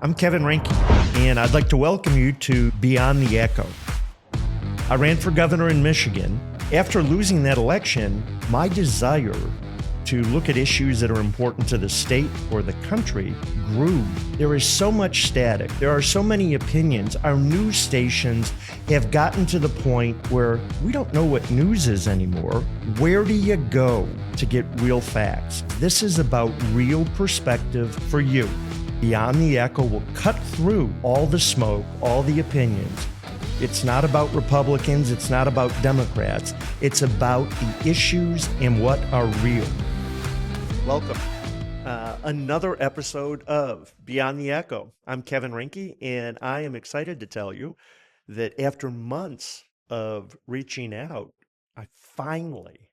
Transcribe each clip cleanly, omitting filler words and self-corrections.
I'm Kevin Rinke, and I'd like to welcome you to Beyond the Echo. I ran for governor in Michigan. After losing that election, my desire to look at issues that are important to the state or the country grew. There is so much static. There are so many opinions. Our news stations have gotten to the point where we don't know what news is anymore. Where do you go to get real facts? This is about real perspective for you. Beyond the Echo will cut through all the smoke, all the opinions. It's not about Republicans. It's not about Democrats. It's about the issues and what are real. Welcome. Another episode of Beyond the Echo. I'm Kevin Rinke, and I am excited to tell you that after months of reaching out, I finally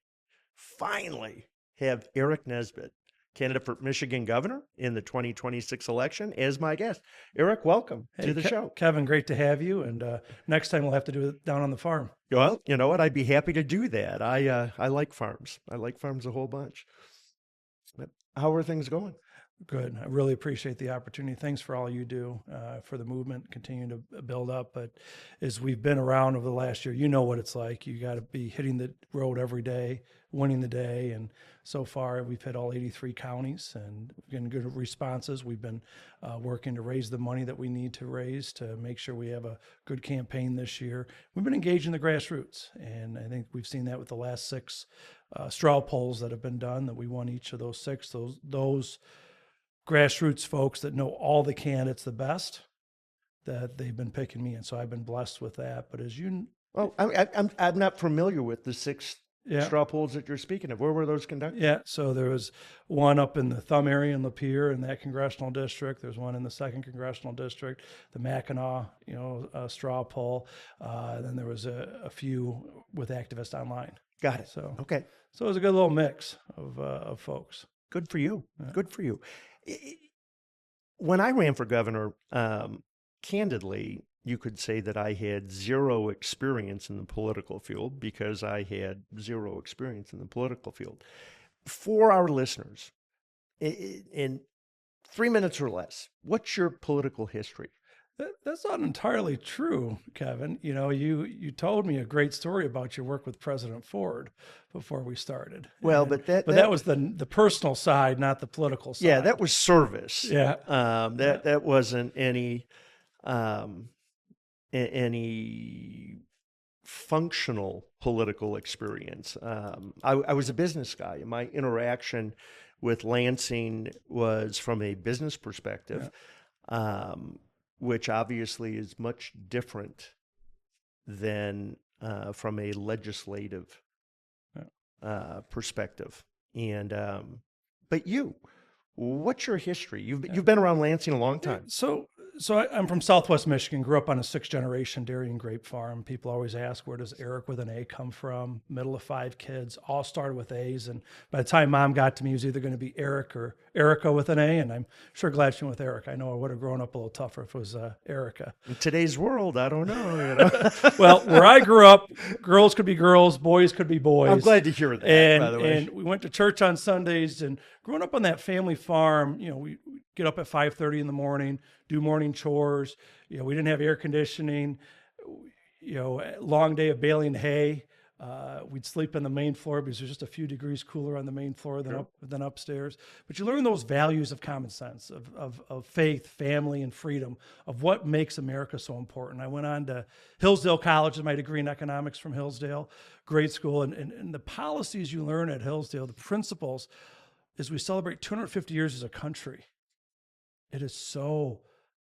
have Aric Nesbitt, candidate for Michigan governor in the 2026 election, as my guest. Aric, welcome to the show. Kevin, great to have you. And next time we'll have to do it down on the farm. Well, you know what? I'd be happy to do that. I like farms. I like farms a whole bunch. But how are things going? Good. I really appreciate the opportunity. Thanks for all you do for the movement, continuing to build up. But as we've been around over the last year, you know what it's like. You got to be hitting the road every day, winning the day. And so far, we've hit all 83 counties and getting good responses. We've been working to raise the money that we need to raise to make sure we have a good campaign this year. We've been engaging the grassroots, and I think we've seen that with the last 6 straw polls that have been done, that we won each of those 6. Those grassroots folks that know all the candidates the best, that they've been picking me, and so I've been blessed with that. But as you, well, I'm not familiar with the 6 straw polls that you're speaking of. Where were those conducted? Yeah, so there was one up in the Thumb area in Lapeer in that congressional district. There's one in the 2nd congressional district, the Mackinac, straw poll. Then there was a few with activists online. Got it. So okay. So it was a good little mix of folks. Good for you. Yeah. Good for you. When I ran for governor, candidly, you could say that I had zero experience in the political field because I had zero experience in the political field. For our listeners, in 3 minutes or less, what's your political history? That's not entirely true, Kevin. You told me a great story about your work with President Ford before we started. Well, but that was the personal side, not the political side. Yeah, that was service. Yeah. That wasn't any functional political experience. I was a business guy, and my interaction with Lansing was from a business perspective. Yeah. Which obviously is much different than from a legislative perspective. And but what's your history? You've been around Lansing a long time. So I'm from Southwest Michigan, grew up on a 6th-generation dairy and grape farm. People always ask, where does Aric with an A come from? Middle of 5 kids, all started with A's. And by the time Mom got to me, it was either going to be Aric or Erica with an A. And I'm sure glad she went with Aric. I know I would have grown up a little tougher if it was Erica. In today's world, I don't know. Well, where I grew up, girls could be girls, boys could be boys. I'm glad to hear that, by the way. And we went to church on Sundays, and growing up on that family farm, we get up at 5:30 in the morning, do morning chores. We didn't have air conditioning. Long day of baling hay. We'd sleep on the main floor because there's just a few degrees cooler on the main floor than upstairs. But you learn those values of common sense, of faith, family, and freedom, of what makes America so important. I went on to Hillsdale College with my degree in economics from Hillsdale, great school. And the policies you learn at Hillsdale, the principles, as we celebrate 250 years as a country, it is so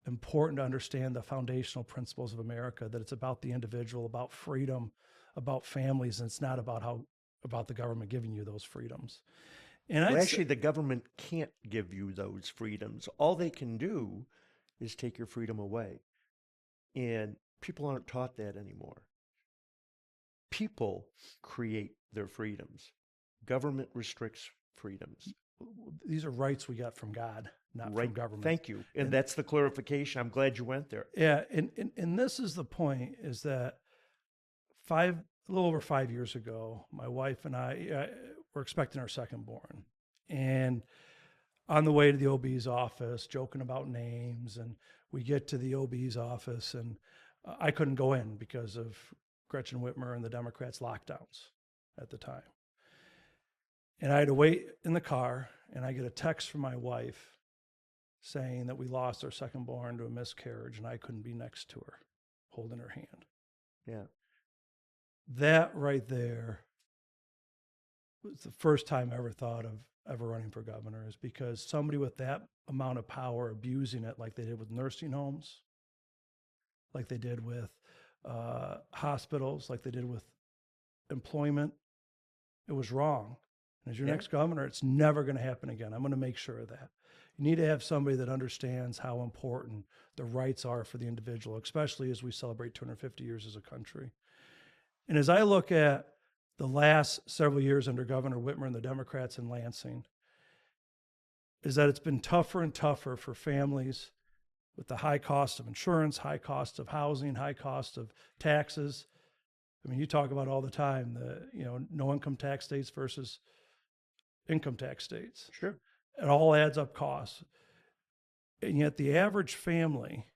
important to understand the foundational principles of America, that it's about the individual, about freedom, about families, and it's not about the government giving you those freedoms. And actually, the government can't give you those freedoms. All they can do is take your freedom away. And people aren't taught that anymore. People create their freedoms. Government restricts freedoms. These are rights we got from God, not from government. Thank you. And that's the clarification. I'm glad you went there. Yeah. And this is the point, is that a little over 5 years ago, my wife and I were expecting our second born. And on the way to the OB's office, joking about names, and we get to the OB's office, and I couldn't go in because of Gretchen Whitmer and the Democrats' lockdowns at the time. And I had to wait in the car, and I get a text from my wife saying that we lost our second born to a miscarriage, and I couldn't be next to her, holding her hand. Yeah. That right there was the first time I ever thought of ever running for governor, is because somebody with that amount of power abusing it, like they did with nursing homes, like they did with hospitals, like they did with employment, it was wrong. And as your next governor, it's never going to happen again. I'm going to make sure of that. You need to have somebody that understands how important the rights are for the individual, especially as we celebrate 250 years as a country. And as I look at the last several years under Governor Whitmer and the Democrats in Lansing, is that it's been tougher and tougher for families with the high cost of insurance, high cost of housing, high cost of taxes. I mean, you talk about all the time the no income tax states versus income tax states. Sure. It all adds up costs. And yet the average family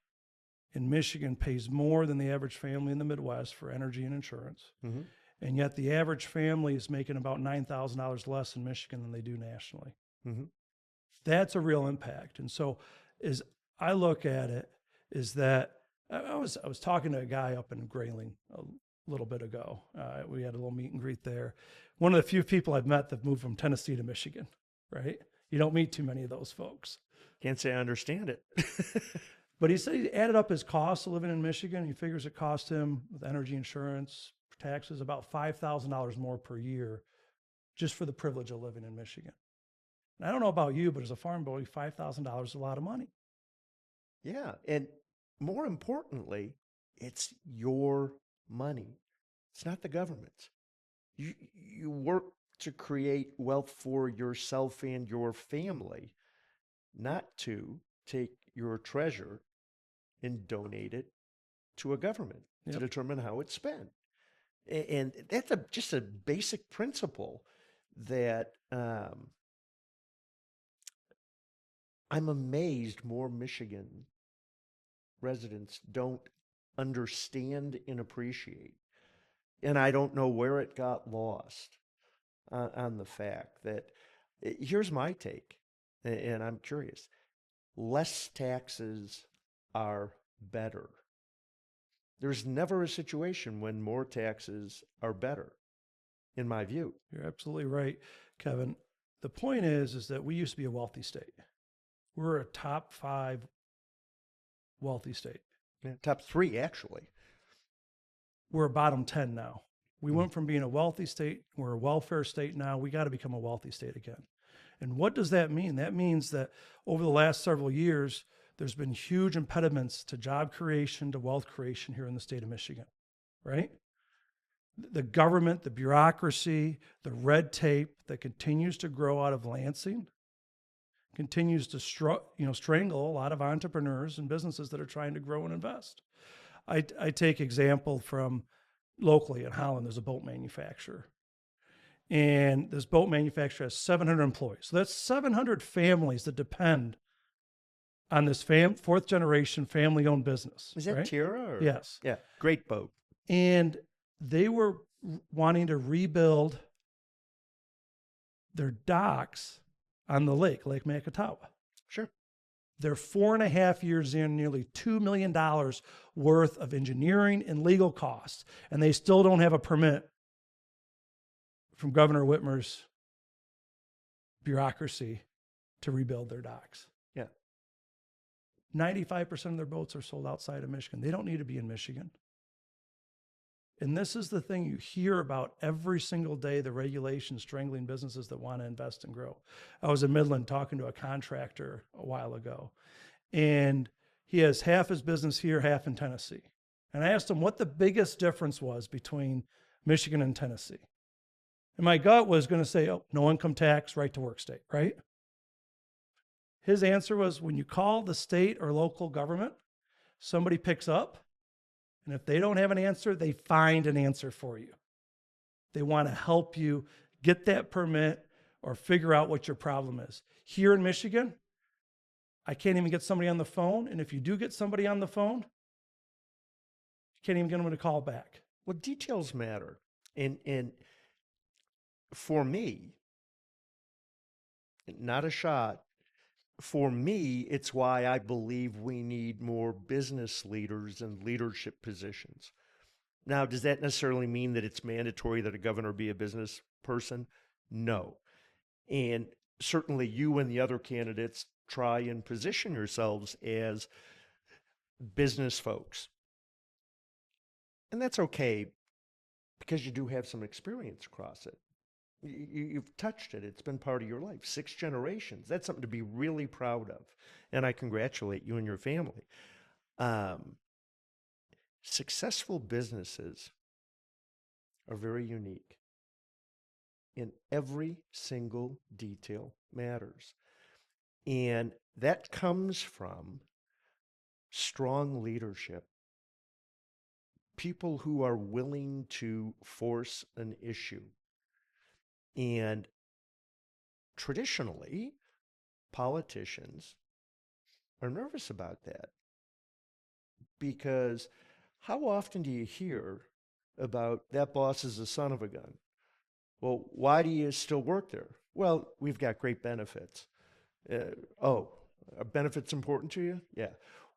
in Michigan pays more than the average family in the Midwest for energy and insurance. Mm-hmm. And yet the average family is making about $9,000 less in Michigan than they do nationally. Mm-hmm. That's a real impact. And so as I look at it, is that I was talking to a guy up in Grayling a little bit ago. We had a little meet and greet there. One of the few people I've met that moved from Tennessee to Michigan, right? You don't meet too many of those folks. Can't say I understand it. But he said he added up his costs of living in Michigan. He figures it cost him, with energy, insurance, taxes, about $5,000 more per year just for the privilege of living in Michigan. And I don't know about you, but as a farm boy, $5,000 is a lot of money. Yeah. And more importantly, it's your money. It's not the government's. You work to create wealth for yourself and your family, not to take your treasure and donate it to a government to determine how it's spent. And that's just a basic principle that I'm amazed more Michigan residents don't understand and appreciate. And I don't know where it got lost on the fact that, here's my take, and I'm curious, less taxes are better. There's never a situation when more taxes are better, in my view. You're absolutely right, Kevin. The point is that we used to be a wealthy state. We're a top 5 wealthy state. Yeah, top 3, actually. We're a bottom 10 now. We went from being a wealthy state, we're a welfare state now, we got to become a wealthy state again. And what does that mean? That means that over the last several years, there's been huge impediments to job creation, to wealth creation here in the state of Michigan, right? The government, the bureaucracy, the red tape that continues to grow out of Lansing continues to strangle a lot of entrepreneurs and businesses that are trying to grow and invest. I take example from locally in Holland. There's a boat manufacturer, and this boat manufacturer has 700 employees. So that's 700 families that depend on this 4th generation family owned business. Is that right? Tira? Or? Yes. Yeah, great boat. And they were wanting to rebuild their docks on the Lake Makatawa. Sure. They're 4.5 years in, nearly $2 million worth of engineering and legal costs, and they still don't have a permit from Governor Whitmer's bureaucracy to rebuild their docks. Yeah. 95% of their boats are sold outside of Michigan. They don't need to be in Michigan. And this is the thing you hear about every single day, the regulations strangling businesses that want to invest and grow. I was in Midland talking to a contractor a while ago, and he has half his business here, half in Tennessee. And I asked him what the biggest difference was between Michigan and Tennessee. And my gut was going to say, oh, no income tax, right to work state, right? His answer was, when you call the state or local government, somebody picks up, and if they don't have an answer, they find an answer for you. They want to help you get that permit or figure out what your problem is. Here in Michigan, I can't even get somebody on the phone. And if you do get somebody on the phone, you can't even get them to call back. Well, details matter. And for me, not a shot, for me, it's why I believe we need more business leaders in leadership positions. Now, does that necessarily mean that it's mandatory that a governor be a business person? No. And certainly you and the other candidates try and position yourselves as business folks. And that's okay because you do have some experience across it. You've touched it. It's been part of your life. 6 generations. That's something to be really proud of. And I congratulate you and your family. Successful businesses are very unique. And every single detail matters. And that comes from strong leadership. People who are willing to force an issue. And traditionally, politicians are nervous about that because how often do you hear about that boss is a son of a gun? Well, why do you still work there? Well, we've got great benefits. Are benefits important to you? Yeah.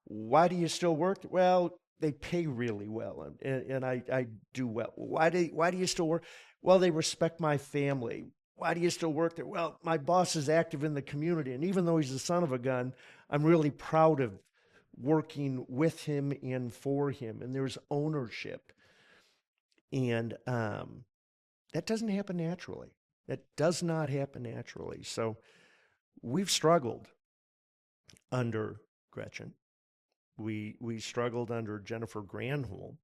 Why do you still work? Well, they pay really well, and I do well. Why do you still work? Well, they respect my family. Why do you still work there? Well, my boss is active in the community, and even though he's the son of a gun, I'm really proud of working with him and for him, and there's ownership. And that doesn't happen naturally. That does not happen naturally. So we've struggled under Gretchen. We struggled under Jennifer Granholm.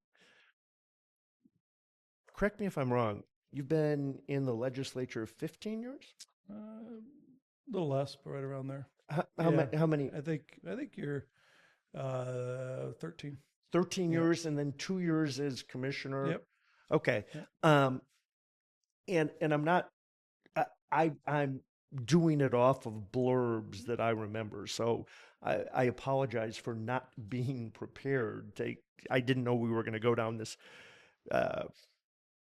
Correct me if I'm wrong. You've been in the legislature 15 years? A little less, but right around there. How many? I think you're 13. 13 years, and then 2 years as commissioner. Yep. Okay. Yep. And I'm not. I'm doing it off of blurbs that I remember. So I apologize for not being prepared. I didn't know we were going to go down this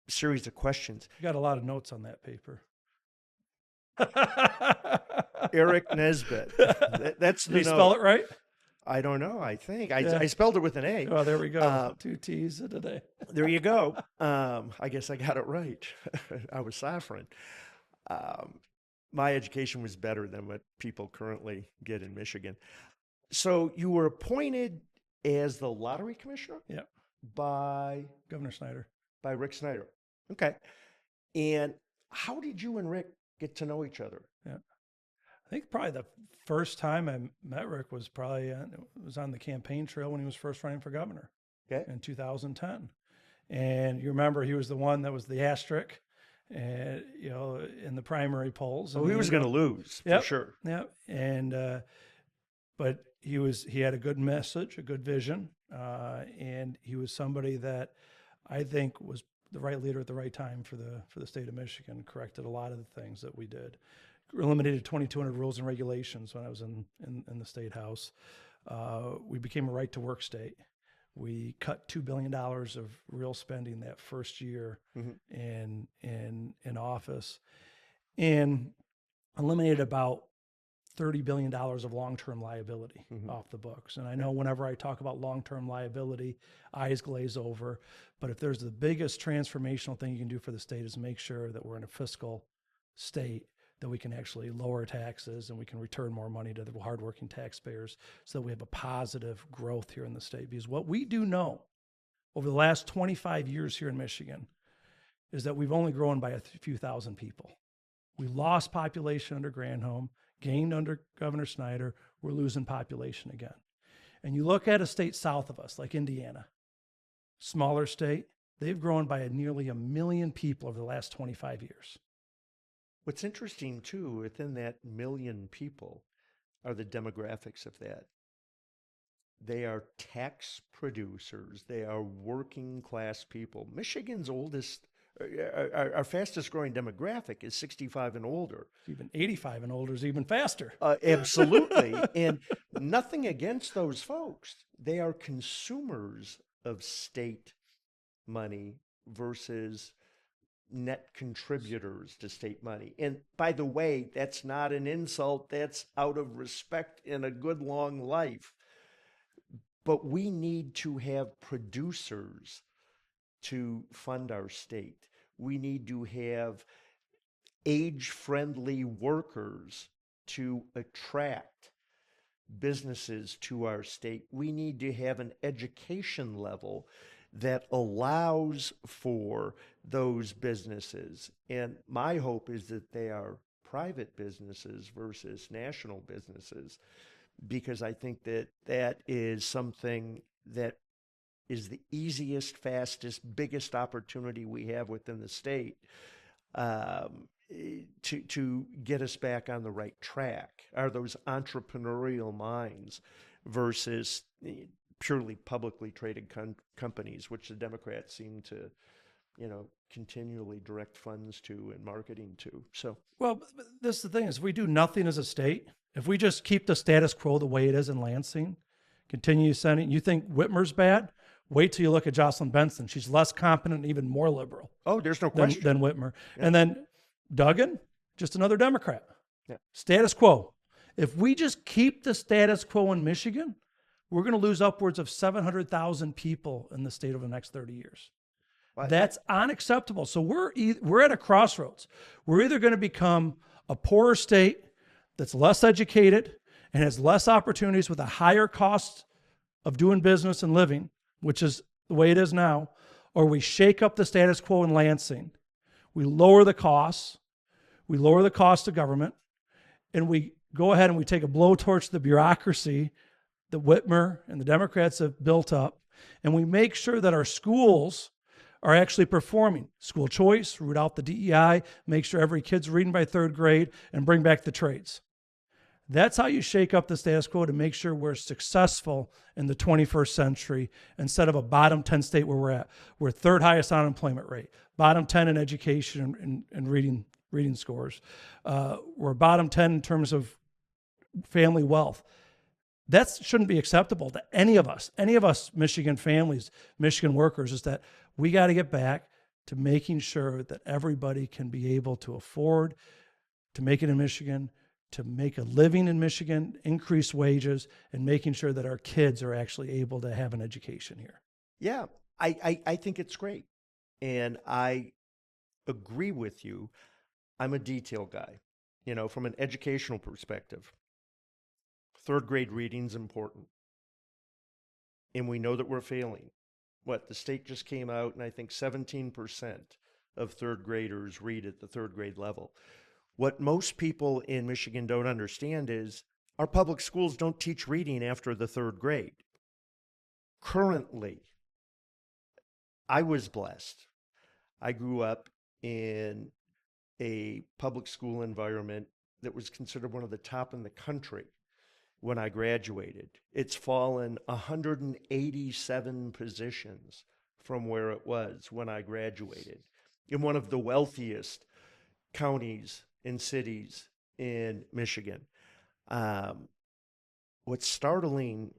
series of questions. You got a lot of notes on that paper. Aric Nesbitt. That's the Did you note. spell it right? I don't know. I think I spelled it with an A. Oh, there we go. 2 T's in a day. There you go. I guess I got it right. I was saffron. My education was better than what people currently get in Michigan. So you were appointed as the lottery commissioner? Yeah. By Governor Snyder. By Rick Snyder. Okay. And how did you and Rick get to know each other? Yeah. I think probably the first time I met Rick was probably on the campaign trail when he was first running for governor. Okay. In 2010. And you remember he was the one that was the asterisk, and in the primary polls. Oh, he was going to lose for sure. Yeah. And but he had a good message, a good vision, and he was somebody that I think was the right leader at the right time for the state of Michigan. Corrected a lot of the things that we did. Eliminated 2,200 rules and regulations when I was in the state house. We became a right to work state. We cut $2 billion of real spending that first year in office, and eliminated about $30 billion of long-term liability off the books. And I know whenever I talk about long-term liability, eyes glaze over. But if there's the biggest transformational thing you can do for the state is make sure that we're in a fiscal state that we can actually lower taxes and we can return more money to the hardworking taxpayers so that we have a positive growth here in the state. Because what we do know over the last 25 years here in Michigan is that we've only grown by a few thousand people. We lost population under Granholm, gained under Governor Snyder. We're losing population again. And you look at a state south of us, like Indiana, smaller state, they've grown by nearly 1 million people over the last 25 years. What's interesting, too, within that 1 million people are the demographics of that. They are tax producers. They are working class people. Michigan's oldest Our fastest growing demographic is 65 and older. Even 85 and older is even faster. Absolutely. And nothing against those folks. They are consumers of state money versus net contributors to state money. And by the way, that's not an insult. That's out of respect and a good long life. But we need to have producers to fund our state. We need to have age-friendly workers to attract businesses to our state. We need to have an education level that allows for those businesses. And my hope is that they are private businesses versus national businesses, because I think that that is something that is the easiest, fastest, biggest opportunity we have within the state to get us back on the right track, are those entrepreneurial minds versus purely publicly traded companies, which the Democrats seem to, continually direct funds to and marketing to. So, well, this is the thing: is if we do nothing as a state, if we just keep the status quo the way it is in Lansing, continue sending. You think Whitmer's bad? Wait till you look at Jocelyn Benson. She's less competent and even more liberal. Oh, there's no question. Than Whitmer. Yeah. And then Duggan, just another Democrat. Yeah. Status quo. If we just keep the status quo in Michigan, we're going to lose upwards of 700,000 people in the state over the next 30 years. Well, that's unacceptable. So we're at a crossroads. We're either going to become a poorer state that's less educated and has less opportunities with a higher cost of doing business and living, which is the way it is now, or we shake up the status quo in Lansing. We lower the costs, we lower the cost of government, and we go ahead and we take a blowtorch to the bureaucracy that Whitmer and the Democrats have built up, and we make sure that our schools are actually performing school choice, root out the DEI, make sure every kid's reading by 3rd grade, and bring back the trades. That's how you shake up the status quo to make sure we're successful in the 21st century instead of a bottom 10 state where we're at. We're 3rd highest unemployment rate, bottom 10 in education and reading scores. We're bottom 10 in terms of family wealth. That shouldn't be acceptable to any of us Michigan families, Michigan workers, is that we got to get back to making sure that everybody can be able to afford to make it in Michigan, to make a living in Michigan, increase wages, and making sure that our kids are actually able to have an education here. Yeah, I think it's great. And I agree with you. I'm a detail guy, from an educational perspective. 3rd grade reading's important. And we know that we're failing. The state just came out, and I think 17% of 3rd graders read at the 3rd grade level. What most people in Michigan don't understand is our public schools don't teach reading after the 3rd grade. Currently, I was blessed. I grew up in a public school environment that was considered one of the top in the country when I graduated. It's fallen 187 positions from where it was when I graduated, in one of the wealthiest counties and cities in Michigan. What's startling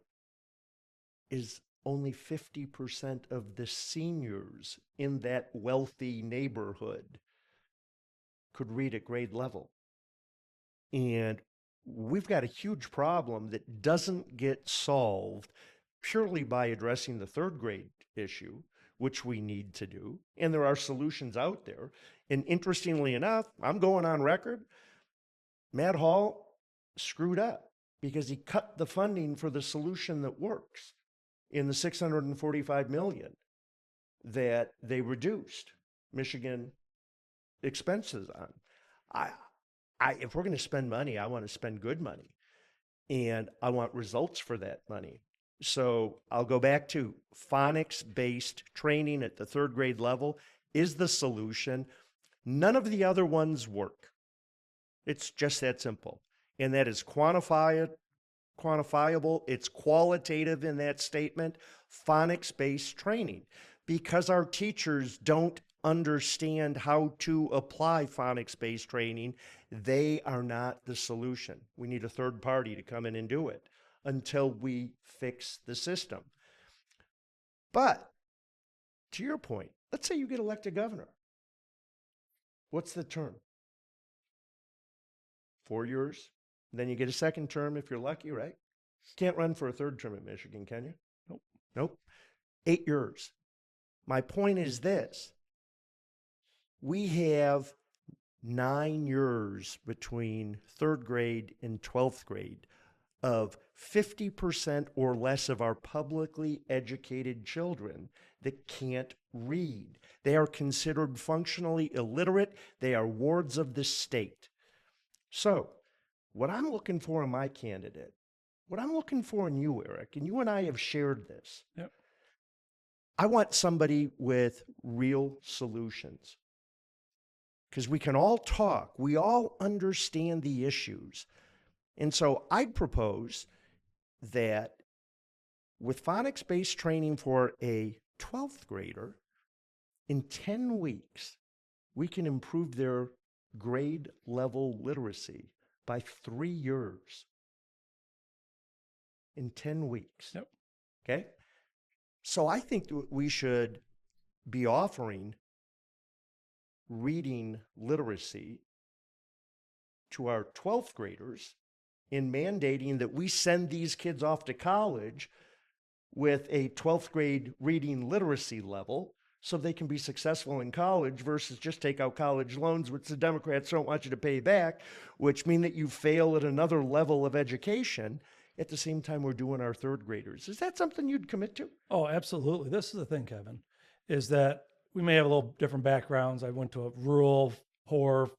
is only 50% of the seniors in that wealthy neighborhood could read at grade level. And we've got a huge problem that doesn't get solved purely by addressing the 3rd grade issue, which we need to do. And there are solutions out there. And interestingly enough, I'm going on record, Matt Hall screwed up because he cut the funding for the solution that works in the $645 million that they reduced Michigan expenses on. If we're going to spend money, I want to spend good money, and I want results for that money. So I'll go back to phonics-based training at the 3rd grade level is the solution. None of the other ones work. It's just that simple. And that is quantifiable. It's qualitative in that statement, phonics-based training, because our teachers don't understand how to apply phonics-based training, they are not the solution. We need a third party to come in and do it until we fix the system. But to your point, let's say you get elected governor. What's the term? 4 years. Then you get a second term if you're lucky, right? Can't run for a third term in Michigan, can you? Nope. Nope. 8 years. My point is this. We have 9 years between third grade and 12th grade of 50% or less of our publicly educated children that can't read. They are considered functionally illiterate. They are wards of the state. So, what I'm looking for in my candidate, what I'm looking for in you, Aric, and you and I have shared this. Yep. I want somebody with real solutions. Because we can all talk, we all understand the issues. And so I'd propose that with phonics-based training for a 12th grader, in 10 weeks, we can improve their grade level literacy by 3 years. In 10 weeks. Yep. Okay? So I think that we should be offering reading literacy to our 12th graders in mandating that we send these kids off to college with a 12th grade reading literacy level so they can be successful in college versus just take out college loans, which the Democrats don't want you to pay back, which mean that you fail at another level of education. At the same time, we're doing our third graders. Is that something you'd commit to? Oh, absolutely. This is the thing, Kevin, is that we may have a little different backgrounds. I went to a rural, poor,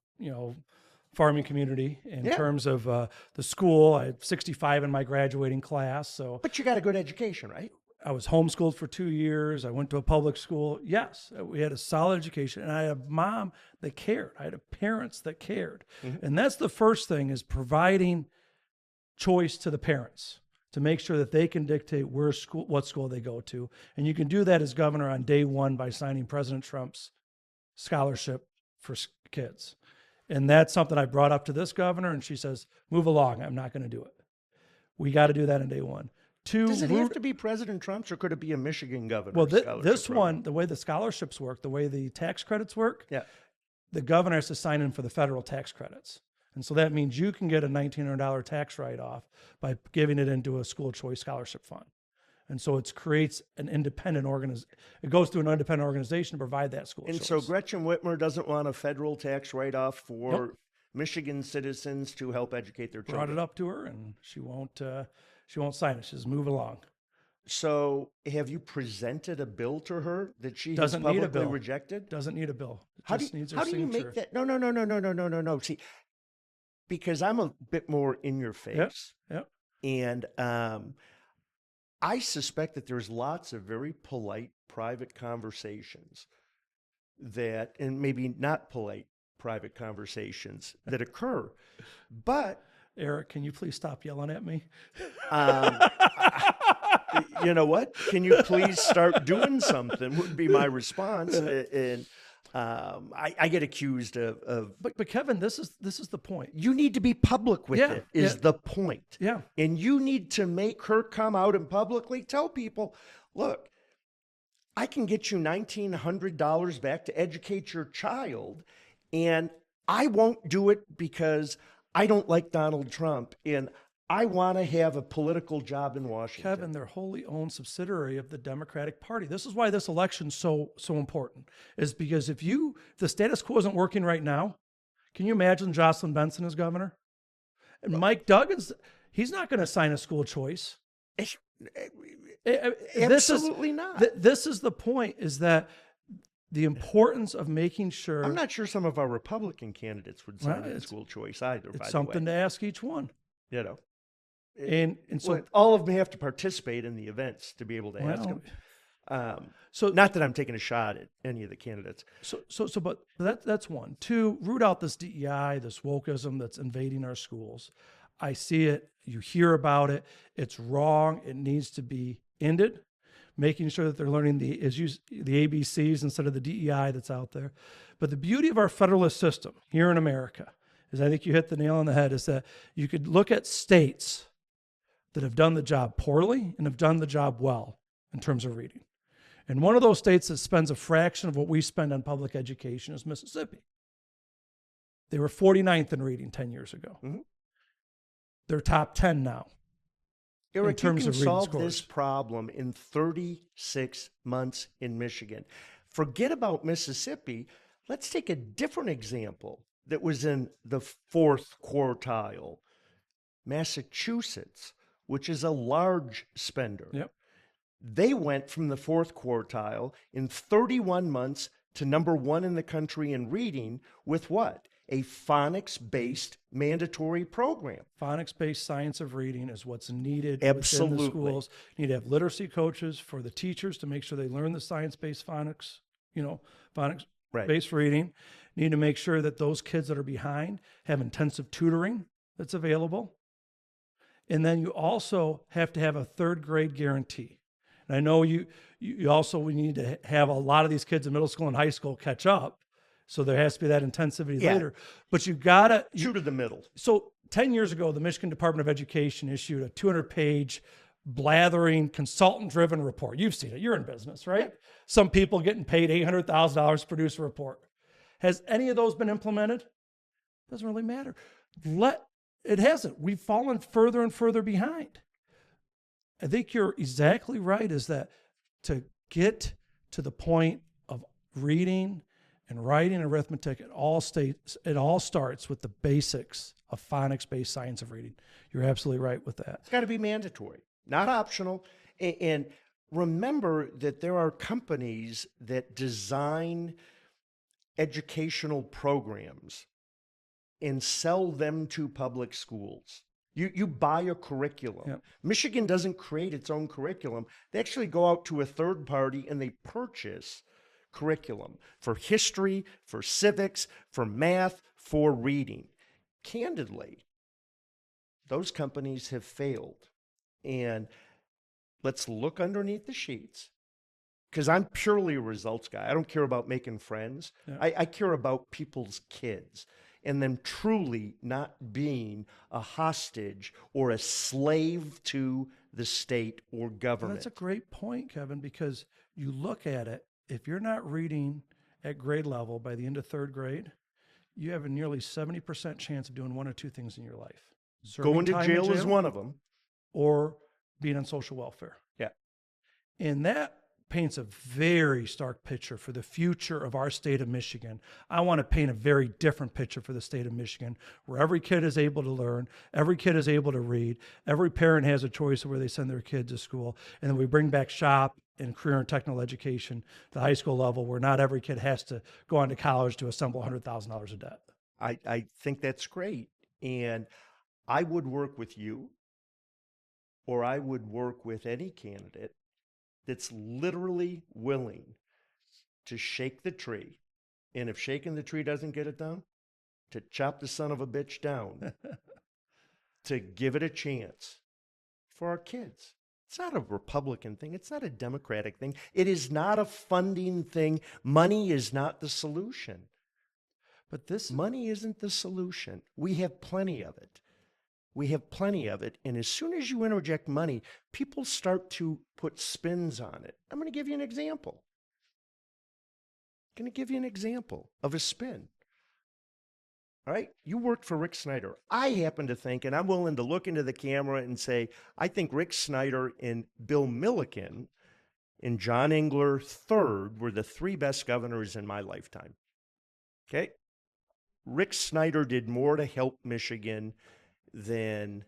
farming community in terms of the school. I had 65 in my graduating class. So, but you got a good education, right? I was homeschooled for 2 years. I went to a public school. Yes, we had a solid education, and I had a mom that cared. I had parents that cared. Mm-hmm. And that's the first thing, is providing choice to the parents to make sure that they can dictate what school they go to. And you can do that as governor on day one by signing President Trump's scholarship for kids. And that's something I brought up to this governor, and she says, move along. I'm not going to do it. We got to do that on day one. Does it have to be President Trump's, or could it be a Michigan governor? Well, this one, the way the scholarships work, the way the tax credits work, the governor has to sign in for the federal tax credits. And so that means you can get a $1,900 tax write-off by giving it into a school choice scholarship fund. And so it creates an independent it goes through an independent organization to provide that school choice. And so Gretchen Whitmer doesn't want a federal tax write-off for Michigan citizens to help educate their children. Brought it up to her, and she won't sign it. She says, move along. So have you presented a bill to her that she has publicly rejected? Doesn't need a bill. How do you make that? No. See, because I'm a bit more in your face. Yep. And I suspect that there's lots of very polite private conversations and maybe not polite private conversations that occur. But Aric, can you please stop yelling at me? You know what? Can you please start doing something would be my response. And I get accused of. But Kevin, this is the point. You need to be public with it, is the point. Yeah. And you need to make her come out and publicly tell people, look, I can get you $1,900 back to educate your child, and I won't do it because I don't like Donald Trump, and I want to have a political job in Washington. Kevin, they're wholly owned subsidiary of the Democratic Party. This is why this election's so important, is because if the status quo isn't working right now, can you imagine Jocelyn Benson as governor? And Mike Duggan's, he's not going to sign a school choice. Absolutely not. This is the point, is that the importance of making sure. I'm not sure some of our Republican candidates would sign a school choice either. It's something to ask each one. And so all of them have to participate in the events to be able to ask them. So not that I'm taking a shot at any of the candidates. But that's one. Two, root out this DEI, this wokeism that's invading our schools. I see it. You hear about it. It's wrong. It needs to be ended. making sure that they're learning the ABCs instead of the DEI that's out there. But the beauty of our federalist system here in America is, I think you hit the nail on the head, is that you could look at states that have done the job poorly and have done the job well in terms of reading. And one of those states that spends a fraction of what we spend on public education is Mississippi. They were 49th in reading 10 years ago. Mm-hmm. They're top 10 now. Aric, in terms you of can reading solve scores. this problem in 36 months in Michigan. Forget about Mississippi. Let's take a different example that was in the fourth quartile. Massachusetts, which is a large spender. Yep. They went from the fourth quartile in 31 months to number one in the country in reading with what? A phonics-based mandatory program. Phonics-based science of reading is what's needed Absolutely. within the schools. You need to have literacy coaches for the teachers to make sure they learn the science-based phonics, phonics-based reading. You need to make sure that those kids that are behind have intensive tutoring that's available. And then you also have to have a third grade guarantee. And I know we need to have a lot of these kids in middle school and high school catch up. So there has to be that intensivity later. But you gotta shoot to the middle. So 10 years ago, the Michigan Department of Education issued a 200-page blathering, consultant-driven report. You've seen it. You're in business, right? Yeah. Some people getting paid $800,000 to produce a report. Has any of those been implemented? Doesn't really matter. It hasn't. We've fallen further and further behind. I think you're exactly right, is that to get to the point of reading and writing and arithmetic, it all starts with the basics of phonics-based science of reading. You're absolutely right with that. It's got to be mandatory, not optional. And remember that there are companies that design educational programs and sell them to public schools. You buy a curriculum. Yep. Michigan doesn't create its own curriculum. They actually go out to a third party and they purchase curriculum for history, for civics, for math, for reading. Candidly, those companies have failed. And let's look underneath the sheets, because I'm purely a results guy. I don't care about making friends. Yeah. I care about people's kids and them truly not being a hostage or a slave to the state or government. Well, that's a great point, Kevin, because you look at it, if you're not reading at grade level by the end of third grade, you have a nearly 70% chance of doing one or two things in your life. Going to jail is one of them. Or being on social welfare. Yeah. And that paints a very stark picture for the future of our state of Michigan. I want to paint a very different picture for the state of Michigan, where every kid is able to learn, every kid is able to read, every parent has a choice of where they send their kids to school, and then we bring back SHOP and career and technical education to the high school level, where not every kid has to go on to college to assemble $100,000 of debt. I think that's great. And I would work with you, or I would work with any candidate that's literally willing to shake the tree. And if shaking the tree doesn't get it done, to chop the son of a bitch down, to give it a chance for our kids. It's not a Republican thing. It's not a Democratic thing. It is not a funding thing. Money is not the solution. But money isn't the solution. We have plenty of it. We have plenty of it. And as soon as you interject money, people start to put spins on it. I'm going to give you an example. Of a spin. All right? You worked for Rick Snyder. I happen to think, and I'm willing to look into the camera and say, I think Rick Snyder and Bill Milliken and John Engler III were the three best governors in my lifetime. Okay? Rick Snyder did more to help Michigan than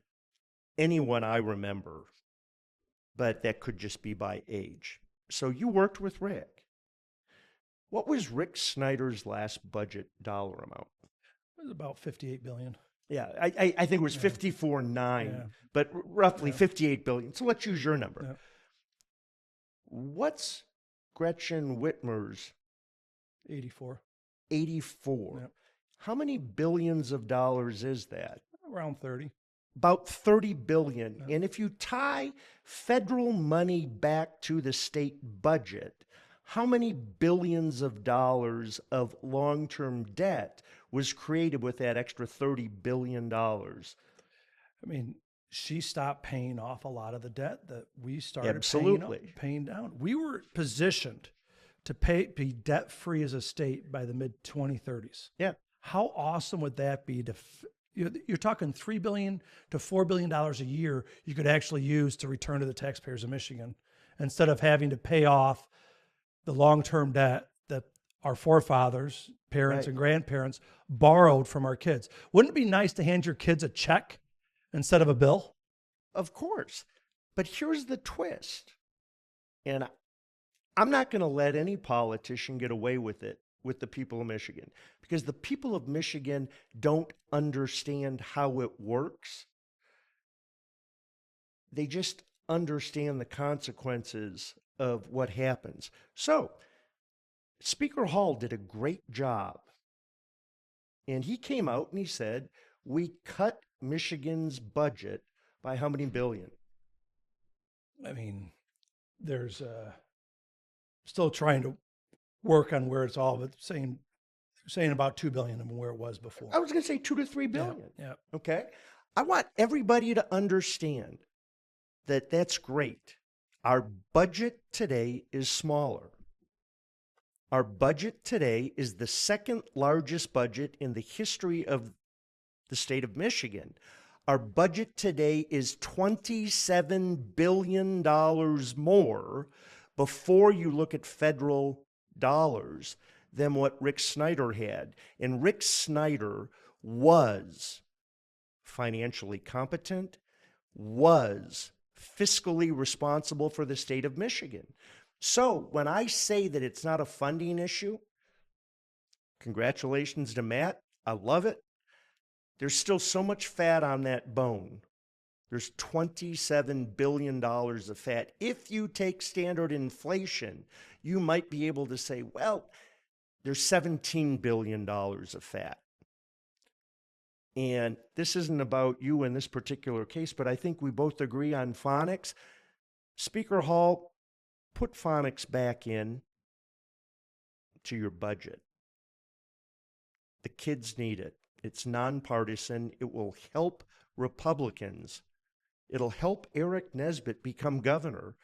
anyone I remember, but that could just be by age. So you worked with Rick. What was Rick Snyder's last budget dollar amount? It was about $58 billion. Yeah, I think it was 54.9, but roughly 58 billion. So let's use your number. Yeah. What's Gretchen Whitmer's? 84. 84. Yeah. How many billions of dollars is that? Around 30. about 30 billion. And if you tie federal money back to the state budget, how many billions of dollars of long-term debt was created with that extra $30 billion? I mean, she stopped paying off a lot of the debt that we started Absolutely. paying down. We were positioned to be debt free as a state by the mid 2030s. Yeah. How awesome would that be? You're talking $3 billion to $4 billion a year you could actually use to return to the taxpayers of Michigan instead of having to pay off the long-term debt that our forefathers, parents, and grandparents borrowed from our kids. Wouldn't it be nice to hand your kids a check instead of a bill? Of course. But here's the twist. And I'm not going to let any politician get away with it with the people of Michigan, because the people of Michigan don't understand how it works. They just understand the consequences of what happens. So Speaker Hall did a great job. And he came out and he said, we cut Michigan's budget by how many billion? I mean, there's still trying to work on where it's all, but saying about 2 billion and where it was before. I was going to say 2 to 3 billion. Yeah. Okay. I want everybody to understand that that's great. Our budget today is smaller. Our budget today is the second largest budget in the history of the state of Michigan. Our budget today is $27 billion more before you look at federal dollars than what Rick Snyder had. And Rick Snyder was financially competent, was fiscally responsible for the state of Michigan. So when I say that it's not a funding issue, congratulations to Matt. I love it. There's still so much fat on that bone. There's $27 billion of fat. If you take standard inflation, you might be able to say, well, there's $17 billion of fat. And this isn't about you in this particular case, but I think we both agree on phonics. Speaker Hall, put phonics back in to your budget. The kids need it. It's nonpartisan. It will help Republicans. It'll help Aric Nesbitt become governor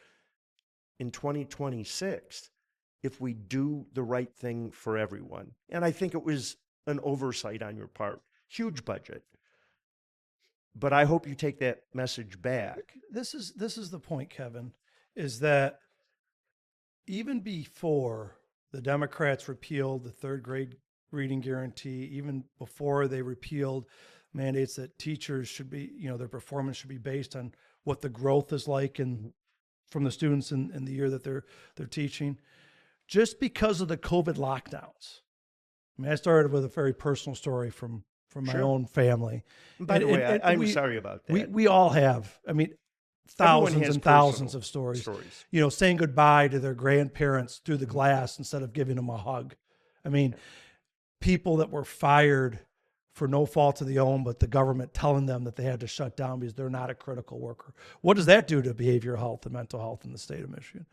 in 2026 if we do the right thing for everyone. And I think it was an oversight on your part. Huge budget. But I hope you take that message back. This is the point, Kevin, is that even before the Democrats repealed the third grade reading guarantee, even before they repealed mandates that teachers should be, their performance should be based on what the growth is like from the students in the year that they're teaching, just because of the COVID lockdowns. I mean, I started with a very personal story from my own family. And by the way, I'm sorry about that. We all have, thousands and thousands of stories. Saying goodbye to their grandparents through the glass instead of giving them a hug. People that were fired for no fault of their own, but the government telling them that they had to shut down because they're not a critical worker. What does that do to behavioral health and mental health in the state of Michigan?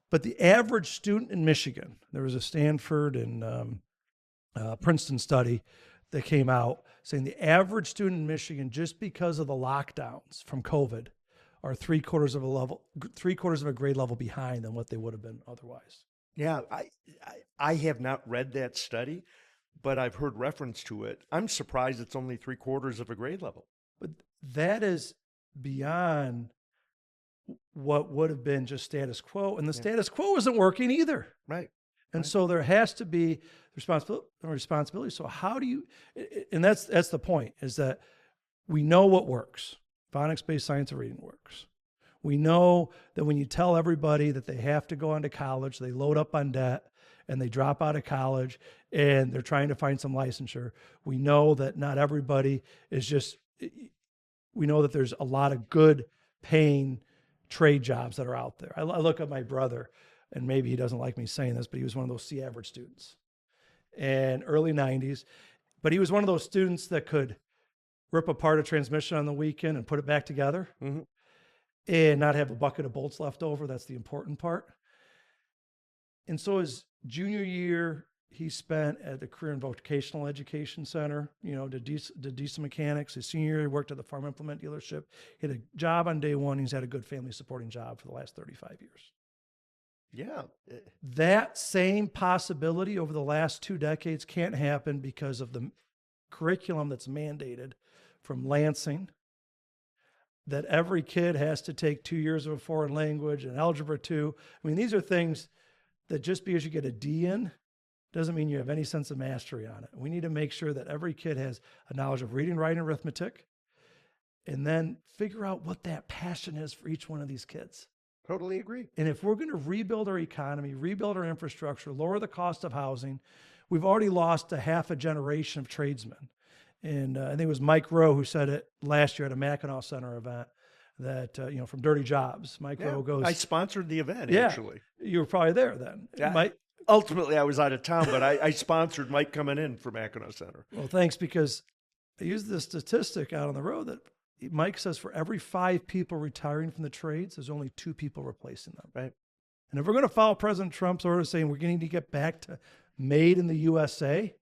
But the average student in Michigan, there was a Stanford and Princeton study that came out saying the average student in Michigan, just because of the lockdowns from COVID, are three quarters of a grade level behind than what they would have been otherwise. Yeah, I have not read that study, but I've heard reference to it. I'm surprised it's only 3/4 of a grade level. But that is beyond what would have been just status quo, and the status quo isn't working either. Right. And so there has to be responsibility. So how do you, and that's the point, is that we know what works. Phonics-based science of reading works. We know that when you tell everybody that they have to go on to college, they load up on debt and they drop out of college and they're trying to find some licensure. We know that not everybody is just, we know that there's a lot of good paying trade jobs that are out there. I look at my brother, and maybe he doesn't like me saying this, but he was one of those C average students in early 90s. But he was one of those students that could rip apart a transmission on the weekend and put it back together Mm-hmm. and not have a bucket of bolts left over. That's the important part. And so his junior year, he spent at the Career and Vocational Education Center, to diesel mechanics. His senior year, he worked at the farm implement dealership. He had a job on day one. He's had a good family supporting job for the last 35 years. Yeah. That same possibility over the last 2 decades can't happen because of the curriculum that's mandated from Lansing, that every kid has to take 2 years of a foreign language and algebra 2. I mean, these are things that just because you get a D in doesn't mean you have any sense of mastery on it. We need to make sure that every kid has a knowledge of reading, writing, arithmetic, and then figure out what that passion is for each one of these kids. Totally agree. And if we're going to rebuild our economy, rebuild our infrastructure, lower the cost of housing, we've already lost a half a generation of tradesmen. And I think it was Mike Rowe who said it last year at a Mackinac Center event that, from Dirty Jobs, Mike Rowe goes. I sponsored the event, Yeah, actually. You were probably there then. Yeah, ultimately, I was out of town, but I sponsored Mike coming in for Mackinac Center. Well, thanks, because I used this statistic out on the road that Mike says for every 5 people retiring from the trades, there's only 2 people replacing them. Right. And if we're going to follow President Trump's order saying we're going to get back to made in the USA,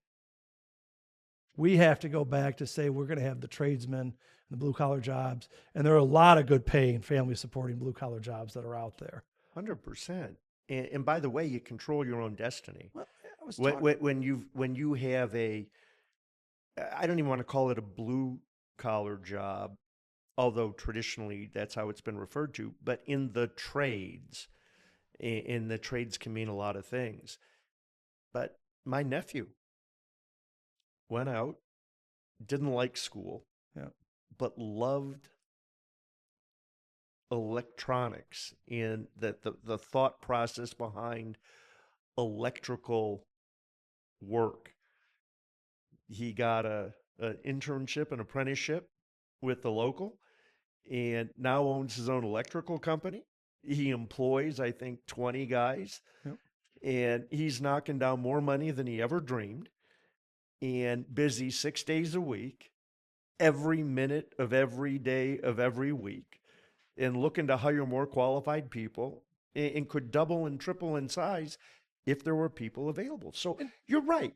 we have to go back to say we're going to have the tradesmen and the blue collar jobs. And there are a lot of good paying, family supporting blue collar jobs that are out there. 100%. And by the way, you control your own destiny. Well, I was when you have I don't even want to call it a blue collar job, although traditionally that's how it's been referred to, but in the trades can mean a lot of things. But my nephew went out, didn't like school, but loved electronics and the thought process behind electrical work. He got an internship, an apprenticeship with the local, and now owns his own electrical company. He employs, I think, 20 guys, and he's knocking down more money than he ever dreamed, and busy 6 days a week, every minute of every day of every week, and looking to hire more qualified people, and could double and triple in size if there were people available. So you're right.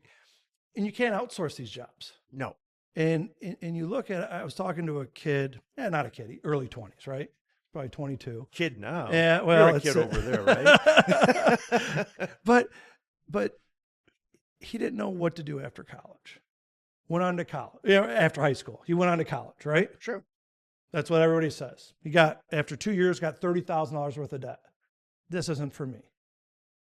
And you can't outsource these jobs. No. And you look at, I was talking to a kid, not a kid, early 20s, right? Probably 22. Kid now. Yeah, well, you're a kid over there, right? But he didn't know what to do after college. Went on to college, after high school. He went on to college, right? Sure. That's what everybody says. He got, after 2 years, got $30,000 worth of debt. This isn't for me.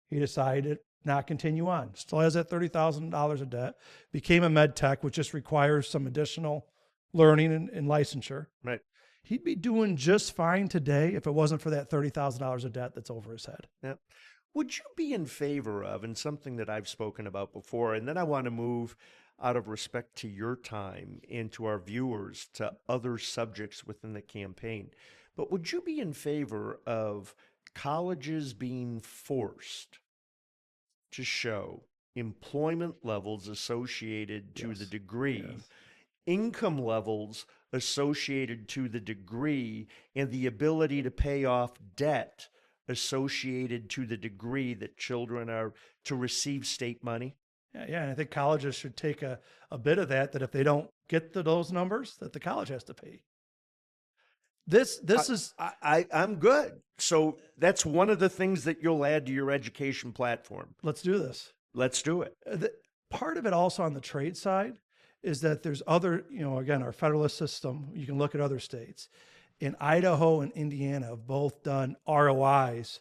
He decided not continue on. Still has that $30,000 of debt. Became a med tech, which just requires some additional learning and licensure. Right. He'd be doing just fine today if it wasn't for that $30,000 of debt that's over his head. Yeah. Would you be in favor of, and something that I've spoken about before, and then I want to move out of respect to your time and to our viewers to other subjects within the campaign, but would you be in favor of colleges being forced to show employment levels associated to the degree, income levels associated to the degree, and the ability to pay off debt associated to the degree that children are to receive state money? Yeah, and I think colleges should take a bit of that if they don't get to those numbers, that the college has to pay. I'm good. So that's one of the things that you'll add to your education platform. Let's do this. Let's do it. Part of it also on the trade side is that there's other, again, our federalist system, you can look at other states. In Idaho and Indiana have both done ROIs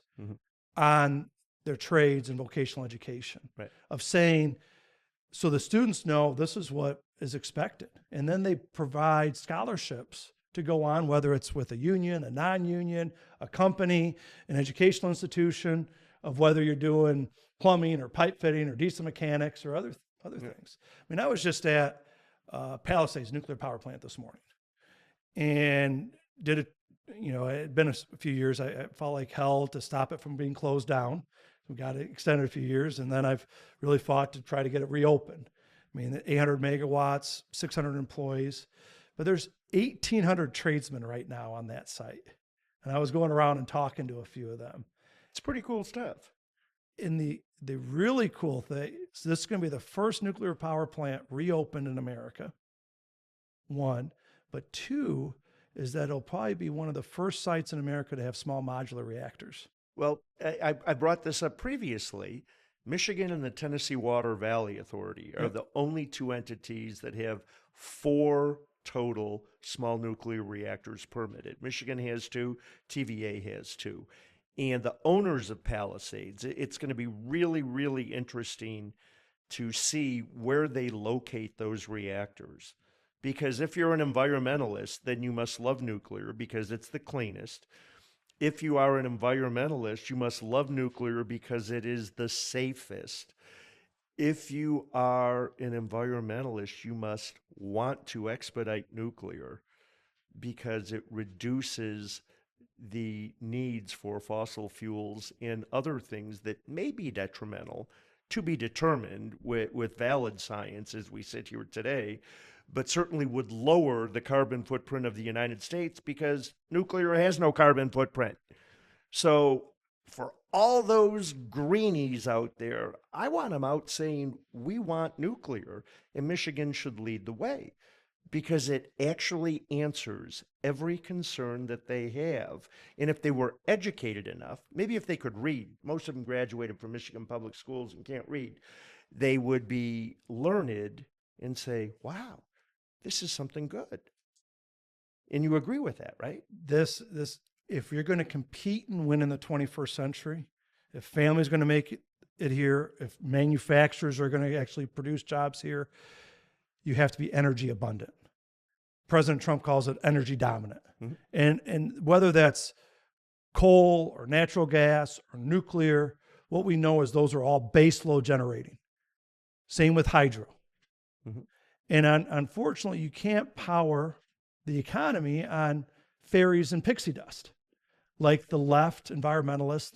on their trades and vocational education, of saying, so the students know this is what is expected. And then they provide scholarships to go on, whether it's with a union, a non-union, a company, an educational institution, of whether you're doing plumbing or pipe fitting or diesel mechanics or other things. I mean, I was just at Palisades nuclear power plant this morning, and did it. It had been a few years. I felt like hell to stop it from being closed down. We got it extended a few years, and then I've really fought to try to get it reopened. I mean, 800 megawatts, 600 employees. but there's 1,800 tradesmen right now on that site. And I was going around and talking to a few of them. It's pretty cool stuff. And the really cool thing is this is going to be the first nuclear power plant reopened in America. One, but two is that it'll probably be one of the first sites in America to have small modular reactors. Well, I brought this up previously. Michigan and the Tennessee Water Valley Authority are the only two entities that have 4 total small nuclear reactors permitted. Michigan has 2, TVA has 2. And the owners of Palisades, it's going to be really, really interesting to see where they locate those reactors. Because if you're an environmentalist, then you must love nuclear because it's the cleanest. If you are an environmentalist, you must love nuclear because it is the safest. If you are an environmentalist, you must want to expedite nuclear because it reduces the needs for fossil fuels and other things that may be detrimental, to be determined with valid science as we sit here today, but certainly would lower the carbon footprint of the United States because nuclear has no carbon footprint. So for all those greenies out there, I want them out saying we want nuclear, and Michigan should lead the way because it actually answers every concern that they have. And if they were educated enough, maybe if they could read, most of them graduated from Michigan public schools and can't read, they would be learned and say, wow, this is something good. And you agree with that, right? This, if you're going to compete and win in the 21st century, if families going to make it here, if manufacturers are going to actually produce jobs here, you have to be energy abundant. President Trump calls it energy dominant. Mm-hmm. And whether that's coal or natural gas or nuclear, what we know is those are all base load generating. Same with hydro. Mm-hmm. And unfortunately, you can't power the economy on fairies and pixie dust like the left environmentalists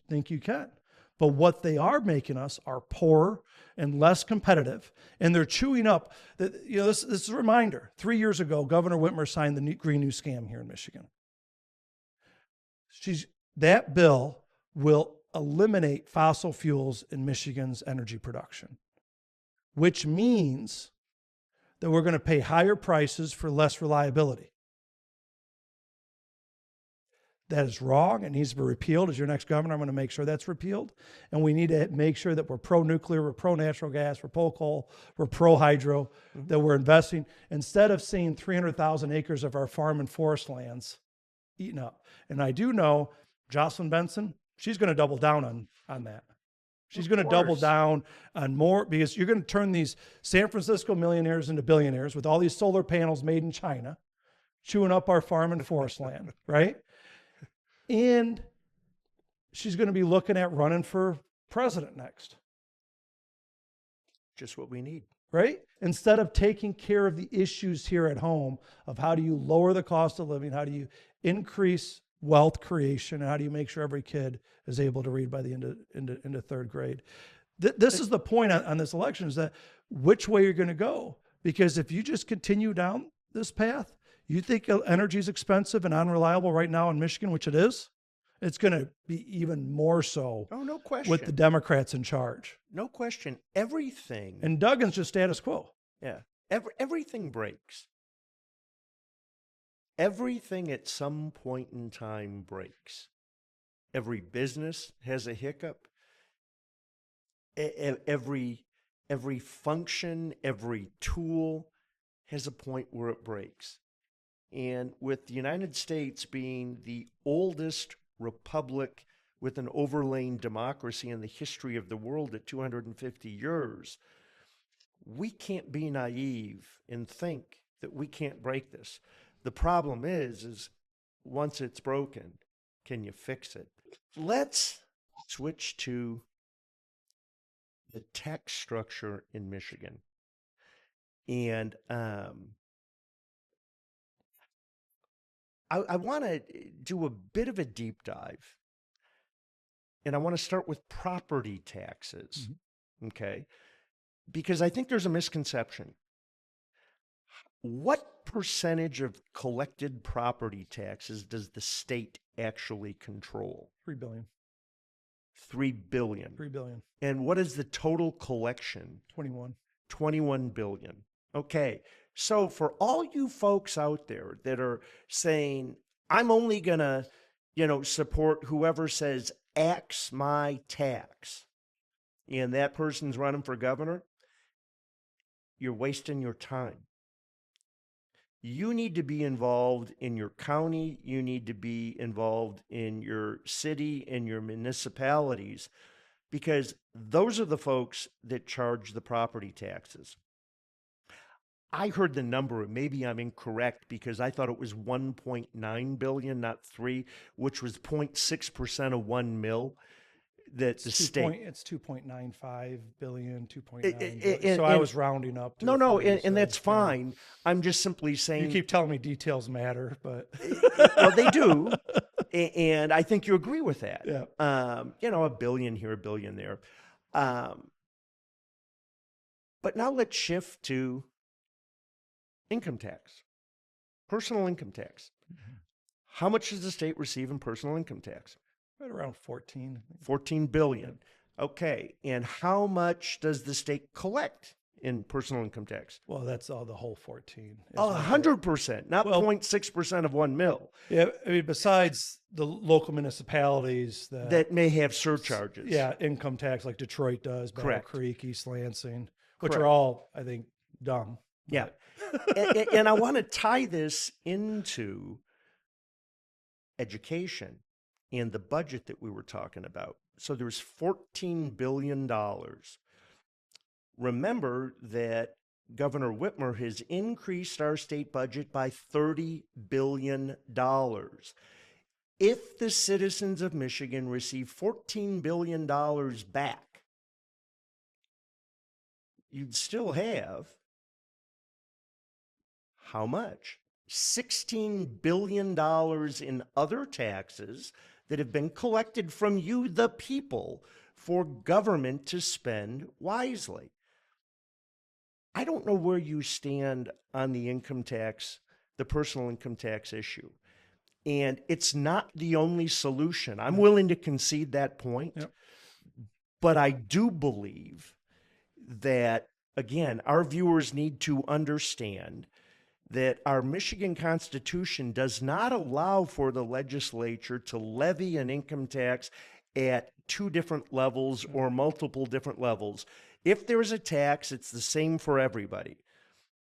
think you can. But what they are making us are poorer and less competitive. And they're chewing up that, this is a reminder. 3 years ago, Governor Whitmer signed the Green New Scam here in Michigan. That bill will eliminate fossil fuels in Michigan's energy production, which means that we're going to pay higher prices for less reliability. That is wrong. It needs to be repealed. As your next governor, I'm going to make sure that's repealed. And we need to make sure that we're pro-nuclear, we're pro-natural gas, we're pro-coal, we're pro-hydro, mm-hmm. that we're investing. Instead of seeing 300,000 acres of our farm and forest lands eaten up. And I do know Jocelyn Benson, she's going to double down on that. She's going to double down on more because you're going to turn these San Francisco millionaires into billionaires with all these solar panels made in China, chewing up our farm and forest land, right? And she's going to be looking at running for president next. Just what we need. Right? Instead of taking care of the issues here at home of how do you lower the cost of living, how do you increase wealth creation, and how do you make sure every kid is able to read by the into third grade. This is the point on this election, is that which way you're going to go. Because if you just continue down this path, you think energy is expensive and unreliable right now in Michigan, which it is, it's going to be even more so. Oh, no question. With the Democrats in charge. No question. Everything. And Duggan's just status quo. Yeah. Everything breaks. Everything at some point in time breaks. Every business has a hiccup. Every function, every tool has a point where it breaks. And with the United States being the oldest republic with an overlaying democracy in the history of the world at 250 years, we can't be naive and think that we can't break this. The problem is once it's broken, can you fix it? Let's switch to the tax structure in Michigan. And I want to do a bit of a deep dive. And I want to start with property taxes, mm-hmm. Okay? Because I think there's a misconception. what percentage of collected property taxes does the state actually control? 3 billion. 3 billion. 3 billion. And what is the total collection? 21. 21 billion. Okay. So for all you folks out there that are saying, I'm only going to, support whoever says, axe my tax, and that person's running for governor, you're wasting your time. You need to be involved in your county. You need to be involved in your city and your municipalities, because those are the folks that charge the property taxes. I heard the number, and maybe I'm incorrect, because I thought it was 1.9 billion, not 3, which was 0.6% of 1 mil that the state. It's 2.95 billion, 2.9 billion. So I was rounding up. To And that's fine. I'm just simply saying. You keep telling me details matter, but. Well, they do. And I think you agree with that. Yeah. A billion here, a billion there. But now let's shift to income tax, personal income tax. Mm-hmm. How much does the state receive in personal income tax? Right around 14. 14 billion. Yeah. Okay. And how much does the state collect in personal income tax? Well, that's all the whole 14. 100%, not 0.6% of 1 mil. Yeah. I mean, besides the local municipalities that may have surcharges. Yeah. Income tax like Detroit does, Battle Creek, East Lansing, which are all, I think, dumb. Yeah. and I want to tie this into education and the budget that we were talking about. So there's $14 billion. Remember that Governor Whitmer has increased our state budget by $30 billion. If the citizens of Michigan receive $14 billion back, you'd still have how much? $16 billion in other taxes that have been collected from you, the people, for government to spend wisely. I don't know where you stand on the income tax, the personal income tax issue. And it's not the only solution. I'm willing to concede that point. Yep. But I do believe that, again, our viewers need to understand that our Michigan Constitution does not allow for the legislature to levy an income tax at 2 different levels or multiple different levels. If there's a tax, it's the same for everybody.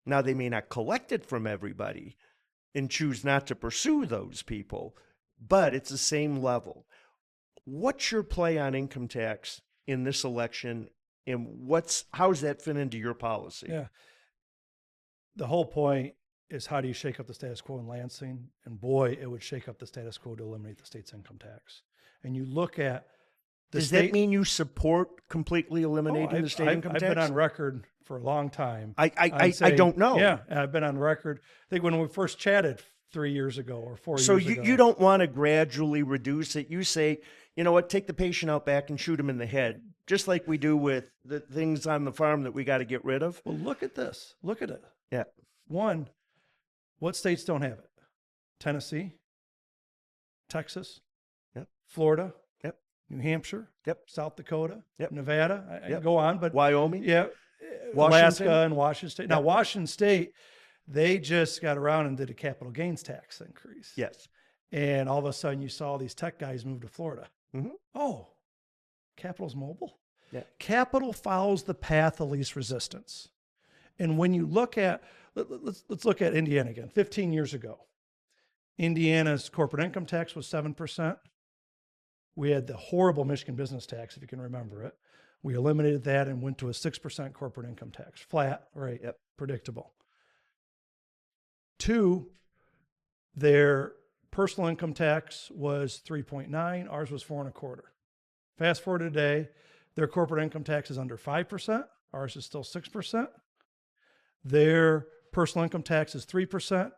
Now, they may not collect it from everybody and choose not to pursue those people, but it's the same level. What's your play on income tax in this election, and how does that fit into your policy? Yeah. The whole point is, how do you shake up the status quo in Lansing? And boy, it would shake up the status quo to eliminate the state's income tax. And you look at Does that mean you support completely eliminating the state income tax? I've been on record for a long time. I don't know. Yeah, I've been on record. I think when we first chatted 3 years ago or 4 years ago. So you don't want to gradually reduce it. You say, you know what, take the patient out back and shoot him in the head, just like we do with the things on the farm that we got to get rid of. Well, look at this. Look at it. Yeah. One, what states don't have it? Tennessee, Texas, yep. Florida, yep. New Hampshire, yep. South Dakota, yep. Nevada. I can go on, but Wyoming, yeah, Washington. Alaska and Washington State. Now, Washington State, they just got around and did a capital gains tax increase. Yes. And all of a sudden, you saw these tech guys move to Florida. Mm-hmm. Oh, capital's mobile. Yeah. Capital follows the path of least resistance. And when you look at, let's look at Indiana again. 15 years ago, Indiana's corporate income tax was 7%. We had the horrible Michigan business tax, if you can remember it. We eliminated that and went to a 6% corporate income tax, flat rate, yep. predictable. 2, their personal income tax was 3.9. Ours was 4.25. Fast forward to today, their corporate income tax is under 5%. Ours is still 6%. Their personal income tax is 3%,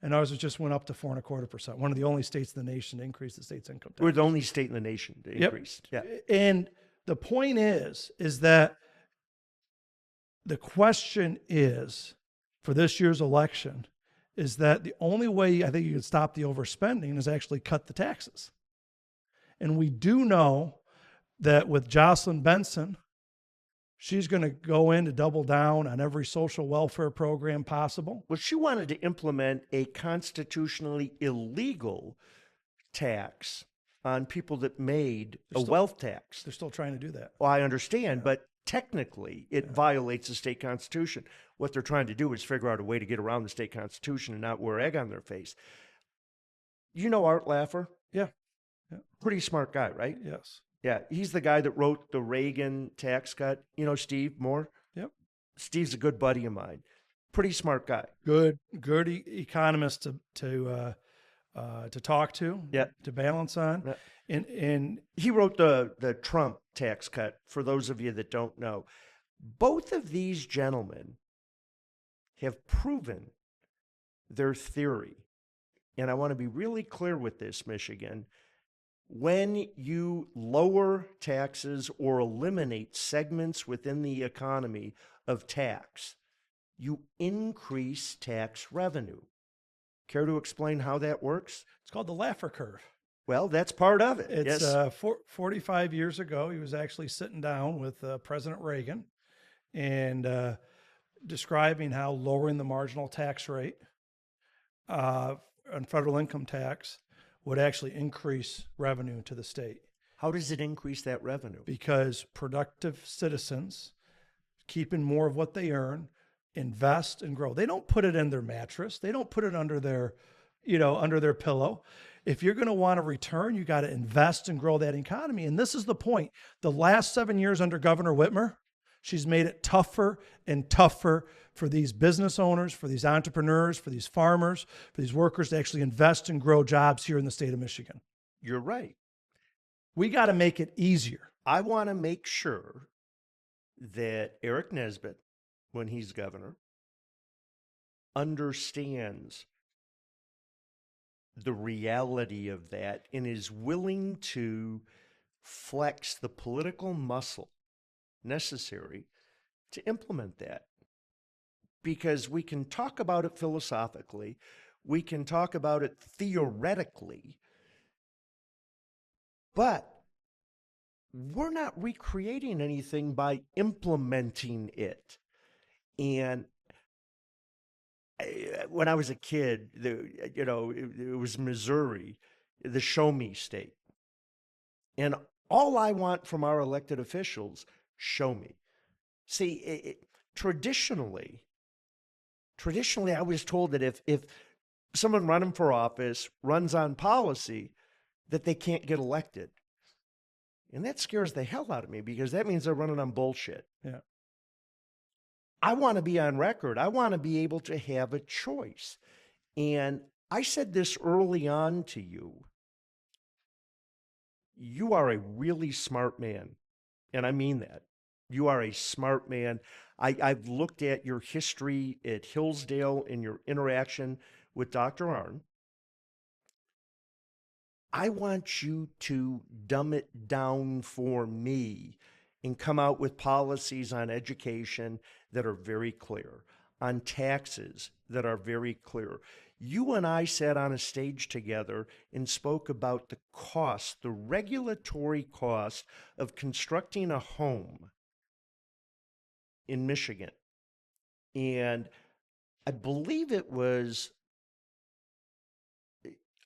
and ours just went up to 4.25%. One of the only states in the nation to increase the state's income tax. We're the only state in the nation to increase. Yep. Yeah. And the point is that the question is, for this year's election is that the only way I think you can stop the overspending is actually cut the taxes. And we do know that with Jocelyn Benson, she's going to go in to double down on every social welfare program possible. Well, she wanted to implement a constitutionally illegal tax on people that made a wealth tax. They're still trying to do that. Well, I understand, but technically it violates the state constitution. What they're trying to do is figure out a way to get around the state constitution and not wear egg on their face. You know Art Laffer? Yeah. Pretty smart guy, right? Yes. Yeah, he's the guy that wrote the Reagan tax cut. You know Steve Moore? Yep. Steve's a good buddy of mine. Pretty smart guy. Good economist to talk to. Yeah. To balance on. Yeah. And he wrote the Trump tax cut, for those of you that don't know. Both of these gentlemen have proven their theory. And I want to be really clear with this, Michigan. When you lower taxes or eliminate segments within the economy of tax, you increase tax revenue. Care to explain how that works? it's called the Laffer curve. Well, that's part of it. It's Yes. 45 years ago, he was actually sitting down with President Reagan and describing how lowering the marginal tax rate on federal income tax would actually increase revenue to the state. How does it increase that revenue? Because productive citizens keeping more of what they earn, invest and grow. They don't put it in their mattress. They don't put it under their, under their pillow. If you're going to want a return, you got to invest and grow that economy. And this is the point. The last 7 years under Governor Whitmer, she's made it tougher and tougher for these business owners, for these entrepreneurs, for these farmers, for these workers to actually invest and grow jobs here in the state of Michigan. You're right. We got to make it easier. I want to make sure that Aric Nesbitt, when he's governor, understands the reality of that and is willing to flex the political muscle necessary to implement that. Because we can talk about it philosophically, we can talk about it theoretically, but we're not recreating anything by implementing it. And when I was a kid, it was Missouri, the show me state. And all I want from our elected officials, show me. See, traditionally, I was told that if someone running for office runs on policy, that they can't get elected. And that scares the hell out of me because that means they're running on bullshit. Yeah. I want to be on record. I want to be able to have a choice. And I said this early on to you. You are a really smart man. And I mean that. You are a smart man. I've looked at your history at Hillsdale and your interaction with Dr. Arnn. I want you to dumb it down for me and come out with policies on education that are very clear, on taxes that are very clear. You and I sat on a stage together and spoke about the cost, the regulatory cost of constructing a home in Michigan. And I believe it was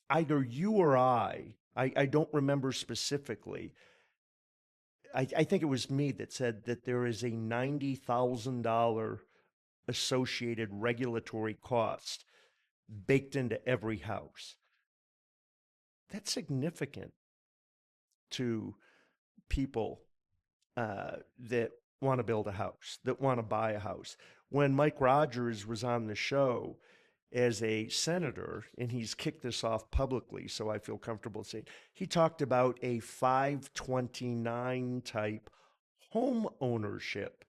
either you or I don't remember specifically. I think it was me that said that there is a $90,000 associated regulatory cost baked into every house. That's significant to people that want to build a house, that want to buy a house. When Mike Rogers was on the show as a senator, and he's kicked this off publicly, so I feel comfortable saying, he talked about a 529 type home ownership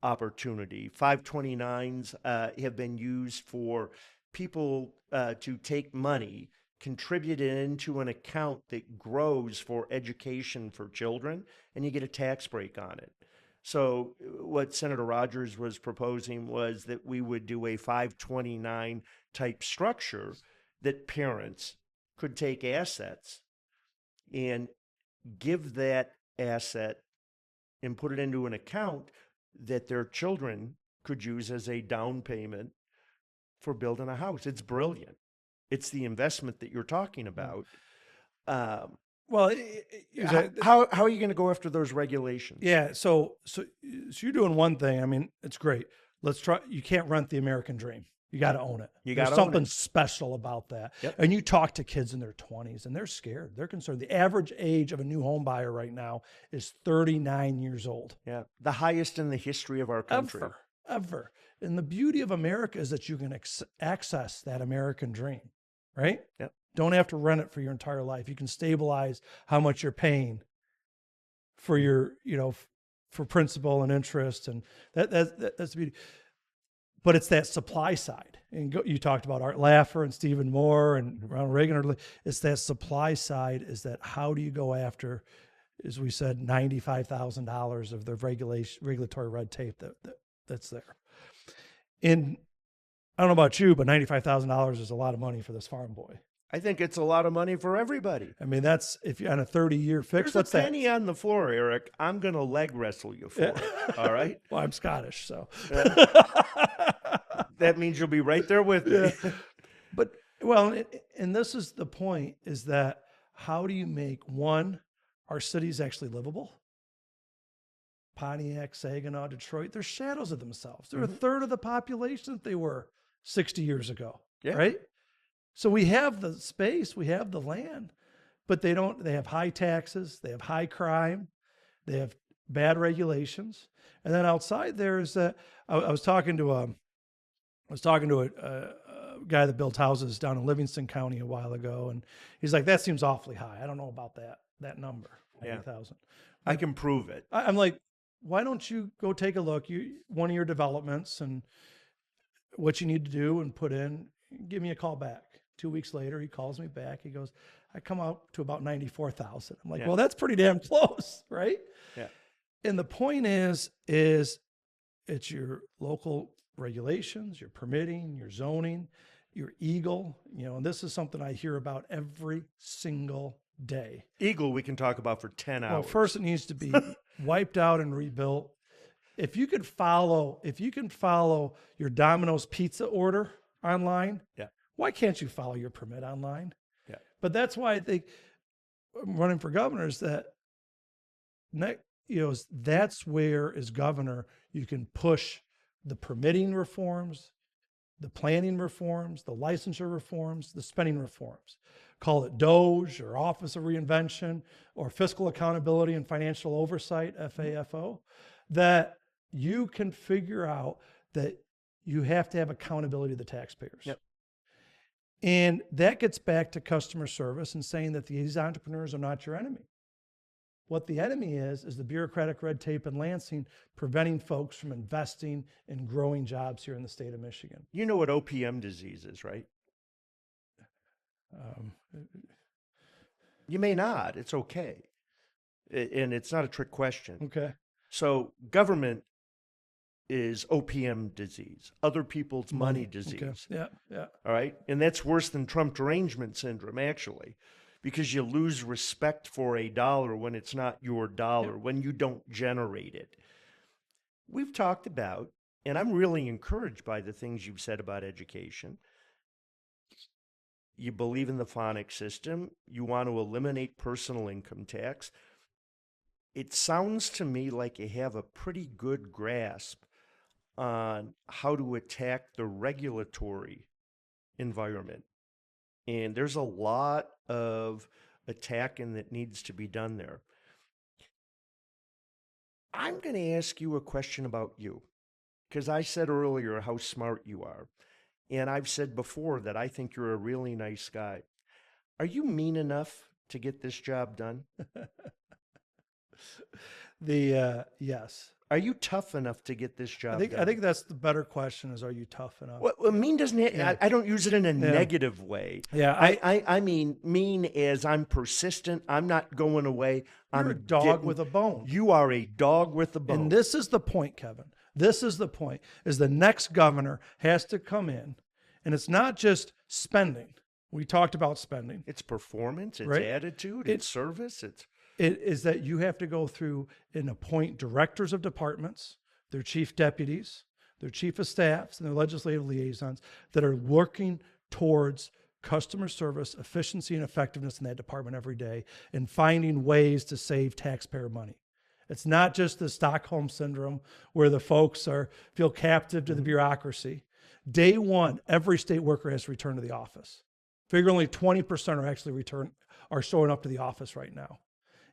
opportunity. 529s have been used for people to take money, contribute it into an account that grows for education for children, and you get a tax break on it. So what Senator Rogers was proposing was that we would do a 529 type structure that parents could take assets and give that asset and put it into an account that their children could use as a down payment for building a house. It's brilliant. It's the investment that you're talking about. Well, how are you going to go after those regulations? Yeah. So you're doing one thing. I mean, it's great. Let's try. You can't rent the American dream. You got to own it. There's something special about that. Yep. And you talk to kids in their 20s and they're scared. They're concerned. The average age of a new home buyer right now is 39 years old. Yeah. The highest in the history of our country. Ever. And the beauty of America is that you can access that American dream, right? Yep. Don't have to rent it for your entire life. You can stabilize how much you're paying for your, for principal and interest. And that's the beauty. But it's that supply side. And you talked about Art Laffer and Stephen Moore and Ronald Reagan. It's that supply side, is that how do you go after, as we said, $95,000 of the regulatory red tape that's there. And I don't know about you, but $95,000 is a lot of money for this farm boy. I think it's a lot of money for everybody. I mean, that's, if you're on a 30-year fix, what's that? There's a penny on the floor, Aric. I'm going to leg wrestle you for it. All right? Well, I'm Scottish, so. That means you'll be right there with me. Yeah. But, well, and this is the point, is that how do you make, one, our cities actually livable? Pontiac, Saginaw, Detroit, they're shadows of themselves. They're a third of the population that they were 60 years ago, right? So we have the space, we have the land, but they have high taxes, they have high crime, they have bad regulations. And then outside there is I was talking to a guy that builds houses down in Livingston County a while ago, and he's like, that seems awfully high. I don't know about that number, 90,000. I can prove it. I'm like, why don't you go take a look, one of your developments, and what you need to do and put in, give me a call back. 2 weeks later, he calls me back. He goes, I come out to about 94,000. I'm like, well, that's pretty damn close, right? Yeah. And the point is it's your local regulations, your permitting, your zoning, your EGLE, and this is something I hear about every single day. EGLE we can talk about for 10 hours. Well, first it needs to be wiped out and rebuilt. If you can follow your Domino's pizza order online, why can't you follow your permit online? Yeah. But that's why I think running for governor is that's where, as governor, you can push the permitting reforms, the planning reforms, the licensure reforms, the spending reforms. Call it DOGE or Office of Reinvention or Fiscal Accountability and Financial Oversight, FAFO, that you can figure out that you have to have accountability to the taxpayers. Yep. And that gets back to customer service and saying that these entrepreneurs are not your enemy. What the enemy is the bureaucratic red tape in Lansing preventing folks from investing and growing jobs here in the state of Michigan. You know what OPM disease is, right? You may not. It's okay. And it's not a trick question. Okay. So government is OPM disease, other people's money disease. Okay. Yeah. All right. And that's worse than Trump derangement syndrome, actually, because you lose respect for a dollar when it's not your dollar, when you don't generate it. We've talked about, and I'm really encouraged by the things you've said about education. You believe in the phonics system. You want to eliminate personal income tax. It sounds to me like you have a pretty good grasp on how to attack the regulatory environment. And there's a lot of attacking that needs to be done there. I'm going to ask you a question about you, because I said earlier how smart you are. And I've said before that I think you're a really nice guy. Are you mean enough to get this job done? Yes. Are you tough enough to get this job done? I think that's the better question: is, are you tough enough? Well, mean doesn't. Yeah. I don't use it in a negative way. Yeah, I mean mean as I'm persistent. I'm not going away. You're a dog with a bone. You are a dog with a bone. And this is the point, Kevin. This is the point: is the next governor has to come in, and it's not just spending. We talked about spending. It's performance. It's right? attitude. It's service. It is that you have to go through and appoint directors of departments, their chief deputies, their chief of staffs, and their legislative liaisons that are working towards customer service, efficiency, and effectiveness in that department every day, and finding ways to save taxpayer money. It's not just the Stockholm syndrome where the folks feel captive to the bureaucracy. Day one, every state worker has to return to the office. Figure only 20% are showing up to the office right now.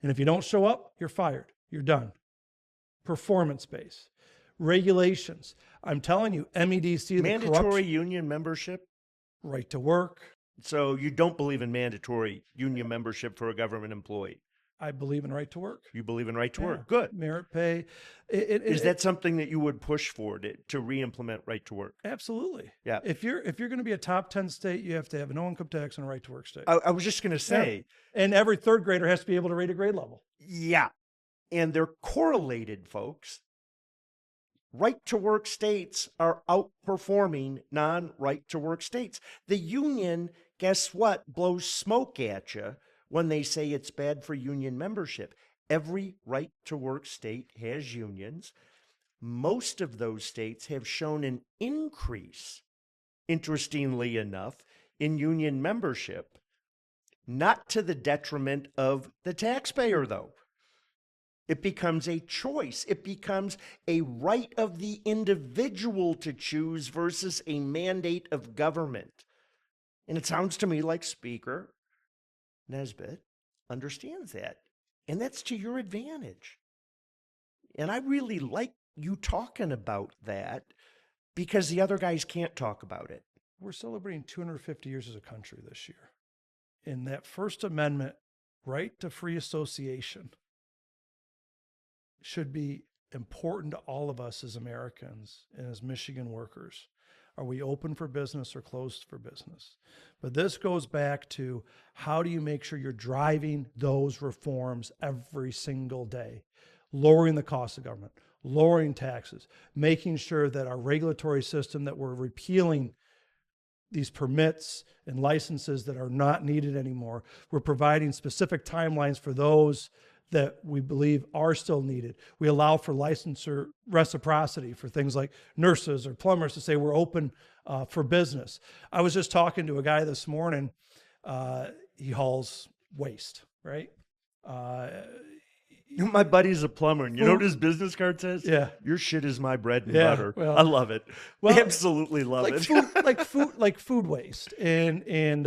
And if you don't show up, you're fired. You're done. Performance-based. Regulations. I'm telling you, MEDC, mandatory union membership. Right to work. So you don't believe in mandatory union membership for a government employee? I believe in right to work. You believe in right to work. Good. Merit pay. Is that something that you would push for to re-implement right to work? Absolutely. Yeah. If you're going to be a top 10 state, you have to have a no income tax and a right to work state. I was just going to say. Yeah. And every third grader has to be able to rate a grade level. Yeah. And they're correlated, folks. Right to work states are outperforming non-right to work states. The union, guess what, blows smoke at you when they say it's bad for union membership. Every right to work state has unions. Most of those states have shown an increase, interestingly enough, in union membership, not to the detriment of the taxpayer, though. It becomes a choice. It becomes a right of the individual to choose versus a mandate of government. And it sounds to me like Speaker Nesbitt understands that. And that's to your advantage. And I really like you talking about that because the other guys can't talk about it. We're celebrating 250 years as a country this year. In that First Amendment, right to free association, should be important to all of us as Americans and as Michigan workers. Are we open for business or closed for business? But this goes back to how do you make sure you're driving those reforms every single day? Lowering the cost of government, lowering taxes, making sure that our regulatory system, that we're repealing these permits and licenses that are not needed anymore. We're providing specific timelines for those that we believe are still needed. We allow for licensure reciprocity for things like nurses or plumbers to say we're open for business. I was just talking to a guy this morning. He hauls waste, right? My buddy's a plumber, and you know what his business card says? Yeah. Your shit is my bread and butter. Well, I love it. Well, absolutely love it. like food waste and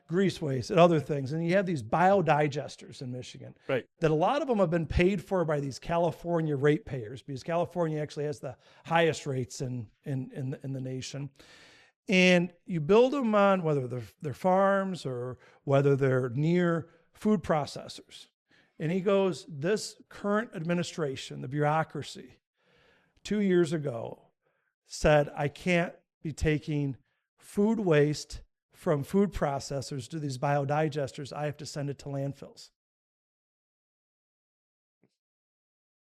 grease waste and other things. And you have these biodigesters in Michigan, right? That a lot of them have been paid for by these California ratepayers because California actually has the highest rates in the nation. And you build them on whether they're farms or whether they're near food processors. And he goes, this current administration, the bureaucracy, 2 years ago said, I can't be taking food waste from food processors to these biodigesters. I have to send it to landfills.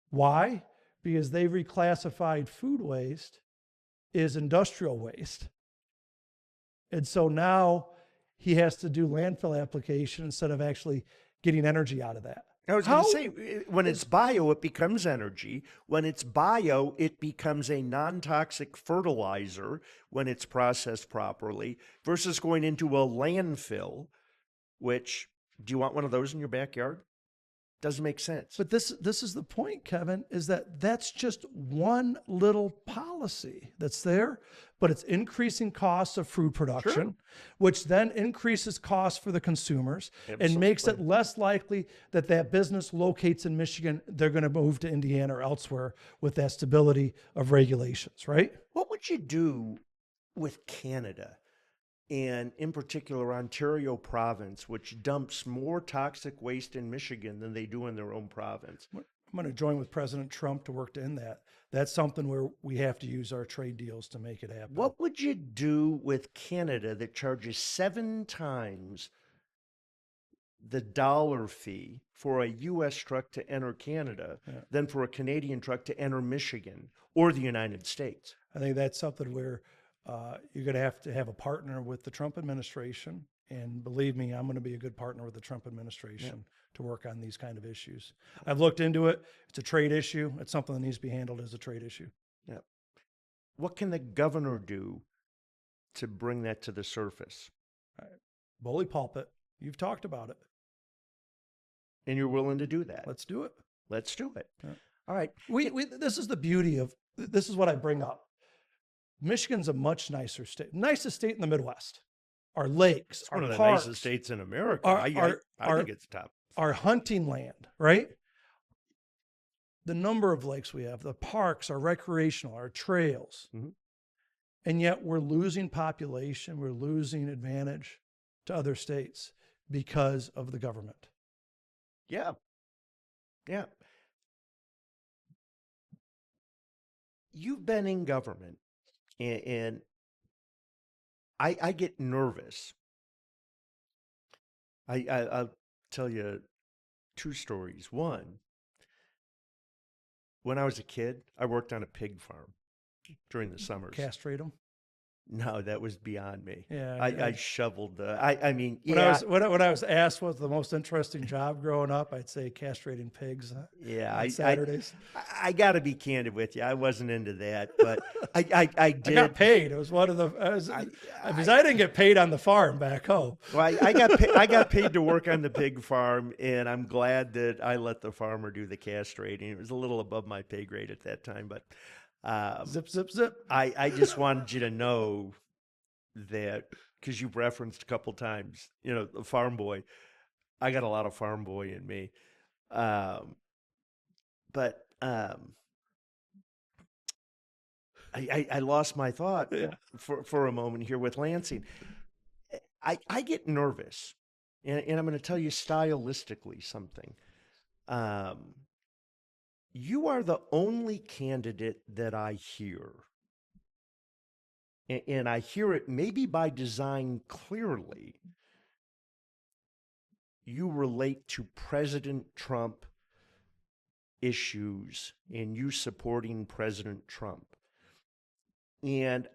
Why? Because they reclassified food waste as industrial waste. And so now he has to do landfill application instead of actually getting energy out of that. I was going to say, when it's bio, it becomes energy. When it's bio, it becomes a non-toxic fertilizer when it's processed properly versus going into a landfill, which, do you want one of those in your backyard? Doesn't make sense. But this is the point, Kevin, is that's just one little policy that's there, but it's increasing costs of food production, which then increases costs for the consumers and makes it less likely that business locates in Michigan. They're going to move to Indiana or elsewhere with that stability of regulations, right? What would you do with Canada? And in particular, Ontario province, which dumps more toxic waste in Michigan than they do in their own province. I'm going to join with President Trump to work to end that. That's something where we have to use our trade deals to make it happen. What would you do with Canada that charges 7 times the dollar fee for a U.S. truck to enter Canada than for a Canadian truck to enter Michigan or the United States? I think that's something where you're going to have a partner with the Trump administration. And believe me, I'm going to be a good partner with the Trump administration to work on these kind of issues. I've looked into it. It's a trade issue. It's something that needs to be handled as a trade issue. Yeah. What can the governor do to bring that to the surface? Bully pulpit. You've talked about it. And you're willing to do that? Let's do it. Let's do it. Yeah. All right. This is the beauty of, this is what I bring up. Michigan's a much nicer state, nicest state in the Midwest. Our lakes, It's one our of the parks, nicest states in America. I think it's top. Our hunting land, right? The number of lakes we have, the parks, our recreational, our trails. Mm-hmm. And yet we're losing population, we're losing advantage to other states because of the government. Yeah. Yeah. You've been in government, and I get nervous. I'll tell you 2 stories. One, when I was a kid, I worked on a pig farm during the summers. Castrate them? No, that was beyond me. Yeah, I shoveled the. I mean, when I was asked what's the most interesting job growing up, I'd say castrating pigs. Yeah, on Saturdays. I got to be candid with you. I wasn't into that, but I did. I got paid. It was one of the because I didn't get paid on the farm back home. Well, I got paid to work on the pig farm, and I'm glad that I let the farmer do the castrating. It was a little above my pay grade at that time, but. Zip, zip, zip. I just wanted you to know that, because you've referenced a couple times, the farm boy. I got a lot of farm boy in me. But I lost my thought for a moment here with Lansing. I get nervous, and I'm going to tell you stylistically something. You are the only candidate that I hear, and I hear it maybe by design clearly. You relate to President Trump issues and you supporting President Trump. And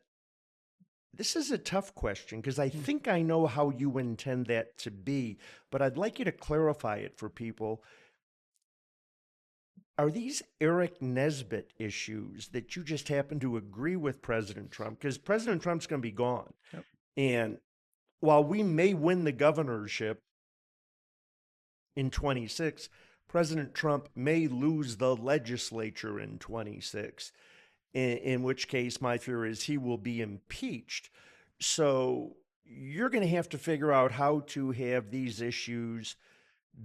this is a tough question because I think I know how you intend that to be, but I'd like you to clarify it for people. Are these Aric Nesbitt issues that you just happen to agree with President Trump? Because President Trump's going to be gone. Yep. And while we may win the governorship in 26, President Trump may lose the legislature in 26, in which case my fear is he will be impeached. So you're going to have to figure out how to have these issues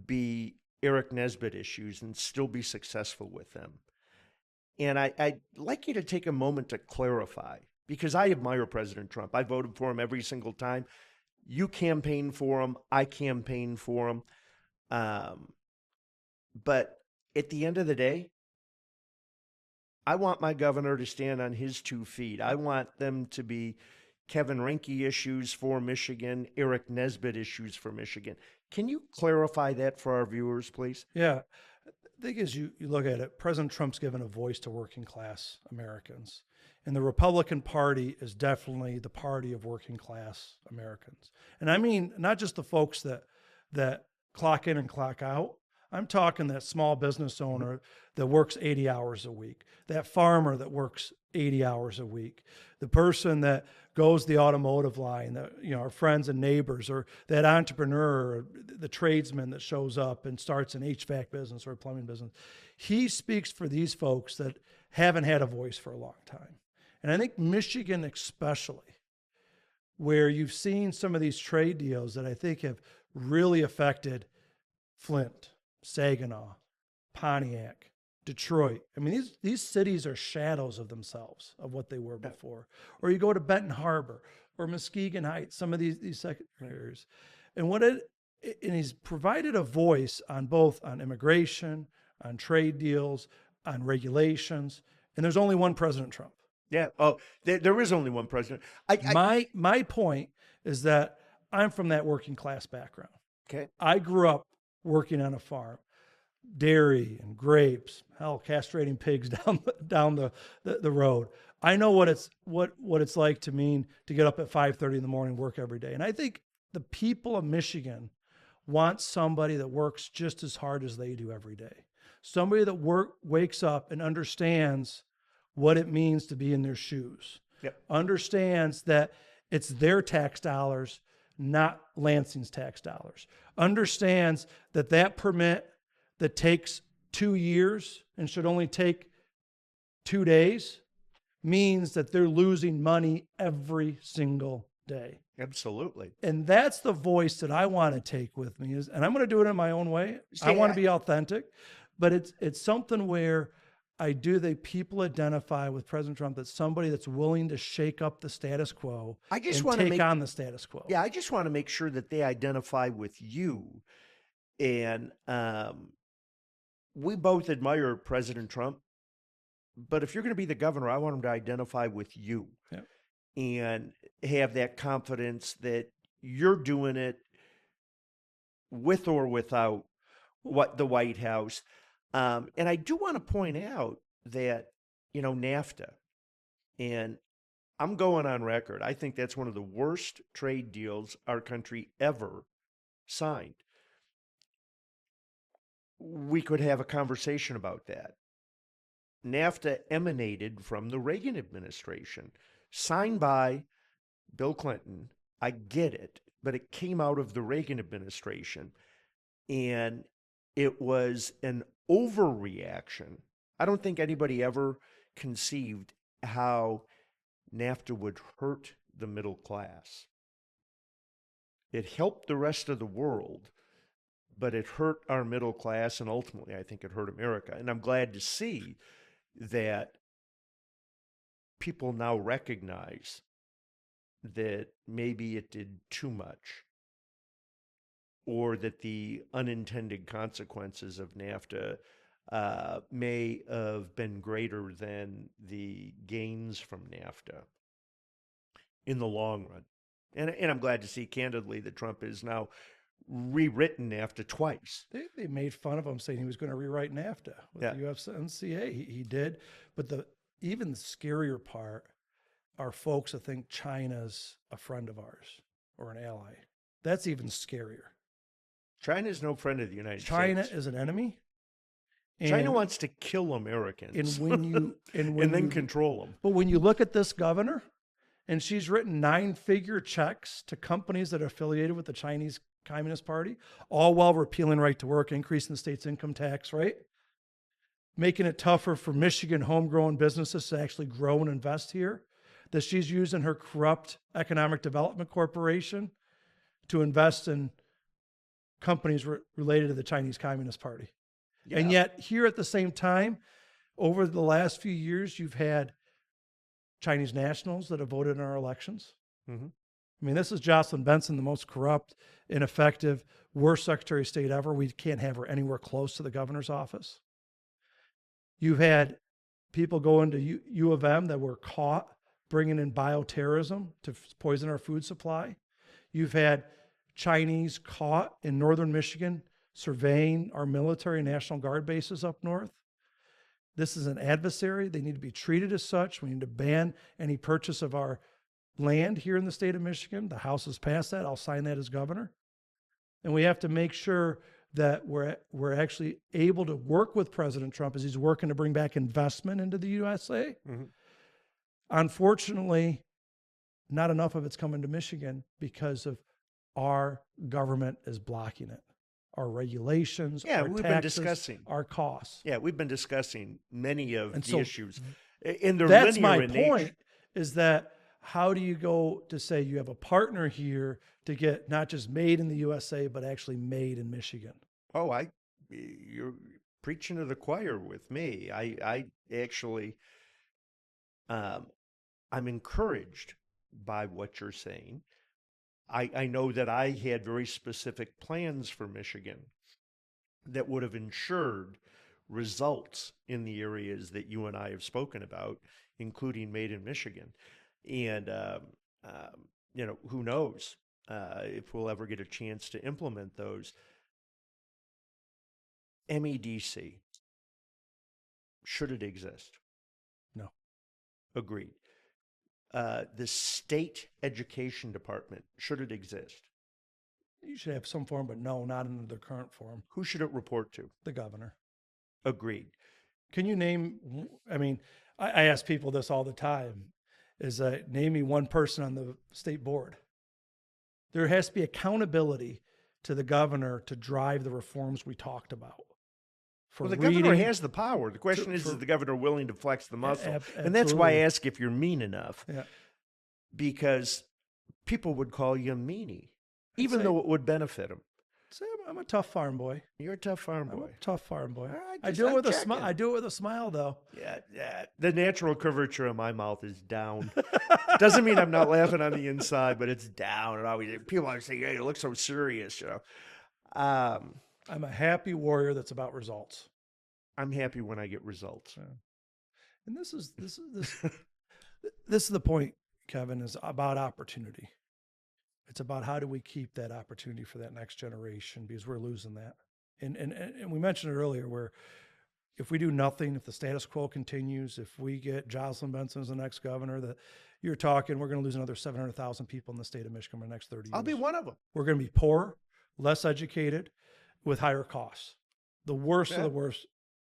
be Aric Nesbitt issues and still be successful with them. And I'd like you to take a moment to clarify, because I admire President Trump. I voted for him every single time. You campaigned for him. I campaigned for him. But at the end of the day, I want my governor to stand on his 2 feet. I want them to be Kevin Rinke issues for Michigan, Aric Nesbitt issues for Michigan. Can you clarify that for our viewers, please? Yeah. The thing is, you look at it, President Trump's given a voice to working class Americans. And the Republican Party is definitely the party of working class Americans. And I mean, not just the folks that clock in and clock out. I'm talking that small business owner that works 80 hours a week, that farmer that works 80 hours a week, the person that goes the automotive line, that, our friends and neighbors, or that entrepreneur, or the tradesman that shows up and starts an HVAC business or a plumbing business. He speaks for these folks that haven't had a voice for a long time. And I think Michigan especially, where you've seen some of these trade deals that I think have really affected Flint, Saginaw, Pontiac, Detroit. I mean, these cities are shadows of themselves, of what they were before. Or you go to Benton Harbor or Muskegon Heights, some of these second areas. And he's provided a voice on both on immigration, on trade deals, on regulations, and there's only one President Trump. Yeah. Oh, there is only one president. My point is that I'm from that working class background. Okay. I grew up working on a farm, dairy and grapes, hell, castrating pigs down the road. I know what it's like to mean to get up at 5:30 in the morning, work every day. And I think the people of Michigan want somebody that works just as hard as they do every day. Somebody that wakes up and understands what it means to be in their shoes. Yep. Understands that it's their tax dollars, not Lansing's tax dollars. Understands that permit that takes 2 years and should only take 2 days means that they're losing money every single day. Absolutely. And that's the voice that I want to take with me and I'm going to do it in my own way. I want to be authentic, but it's something where I do think people identify with President Trump that's somebody that's willing to shake up the status quo and take on the status quo. Yeah, I just want to make sure that they identify with you. And we both admire President Trump, but if you're going to be the governor, I want him to identify with you. Yep. And have that confidence that you're doing it with or without the White House. And I do want to point out that, NAFTA, and I'm going on record, I think that's one of the worst trade deals our country ever signed. We could have a conversation about that. NAFTA emanated from the Reagan administration, signed by Bill Clinton. I get it, but it came out of the Reagan administration. And it was an overreaction. I don't think anybody ever conceived how NAFTA would hurt the middle class. It helped the rest of the world, but it hurt our middle class, and ultimately, I think it hurt America. And I'm glad to see that people now recognize that maybe it did too much, or that the unintended consequences of NAFTA may have been greater than the gains from NAFTA in the long run. And I'm glad to see, candidly, that Trump is now rewritten NAFTA twice. They made fun of him saying he was going to rewrite NAFTA with the USMCA. He did. But even the scarier part are folks that think China's a friend of ours or an ally. That's even scarier. China is no friend of the United States. China is an enemy. China wants to kill Americans and then control them. But when you look at this governor, and she's written 9-figure checks to companies that are affiliated with the Chinese Communist Party, all while repealing right to work, increasing the state's income tax, right? Making it tougher for Michigan homegrown businesses to actually grow and invest here. That she's using her corrupt economic development corporation to invest in companies related to the Chinese Communist Party. Yeah. And yet here at the same time, over the last few years, you've had Chinese nationals that have voted in our elections. Mm-hmm. I mean, this is Jocelyn Benson, the most corrupt, ineffective, worst Secretary of State ever. We can't have her anywhere close to the governor's office. You've had people go into U of M that were caught bringing in bioterrorism to poison our food supply. You've had Chinese caught in northern Michigan surveying our military and National Guard bases up north. This is an adversary. They need to be treated as such. We need to ban any purchase of our land here in the state of Michigan. The House has passed that. I'll sign that as governor. And we have to make sure that we're actually able to work with President Trump as he's working to bring back investment into the USA. Mm-hmm. Unfortunately, not enough of it's coming to Michigan because of our government is blocking it. Our regulations, our we've taxes, been discussing our costs. Yeah, we've been discussing many of the issues. That's my point, is that how do you go to say you have a partner here to get not just made in the USA, but actually made in Michigan? Oh, you're preaching to the choir with me. I actually, I'm encouraged by what you're saying. I know that I had very specific plans for Michigan that would have ensured results in the areas that you and I have spoken about, including Made in Michigan. And, who knows if we'll ever get a chance to implement those. MEDC, should it exist? No. Agreed. The state education department, should it exist? You should have some form, but no, not in the current form. Who should it report to? The governor. Agreed. Can you name, I mean, I ask people this all the time, is name me one person on the state board. There has to be accountability to the governor to drive the reforms we talked about. Well, the governor has the power. The question is the governor willing to flex the muscle? And that's why I ask if you're mean enough. Yeah. Because people would call you a meanie, even though it would benefit them. I'm a tough farm boy. You're a tough farm boy. I'm a tough farm boy. I do it with a smile. I do it with a smile, though. Yeah. The natural curvature of my mouth is down. Doesn't mean I'm not laughing on the inside, but it's down. And always people always say, "Hey, you look so serious," I'm a happy warrior that's about results. I'm happy when I get results. Yeah. And this is this is the point, Kevin, is about opportunity. It's about how do we keep that opportunity for that next generation, because we're losing that. And we mentioned it earlier, where if we do nothing, if the status quo continues, if we get Jocelyn Benson as the next governor, that you're talking, we're going to lose another 700,000 people in the state of Michigan in the next 30 years. I'll be one of them. We're going to be poor, less educated, with higher costs. The worst of the worst.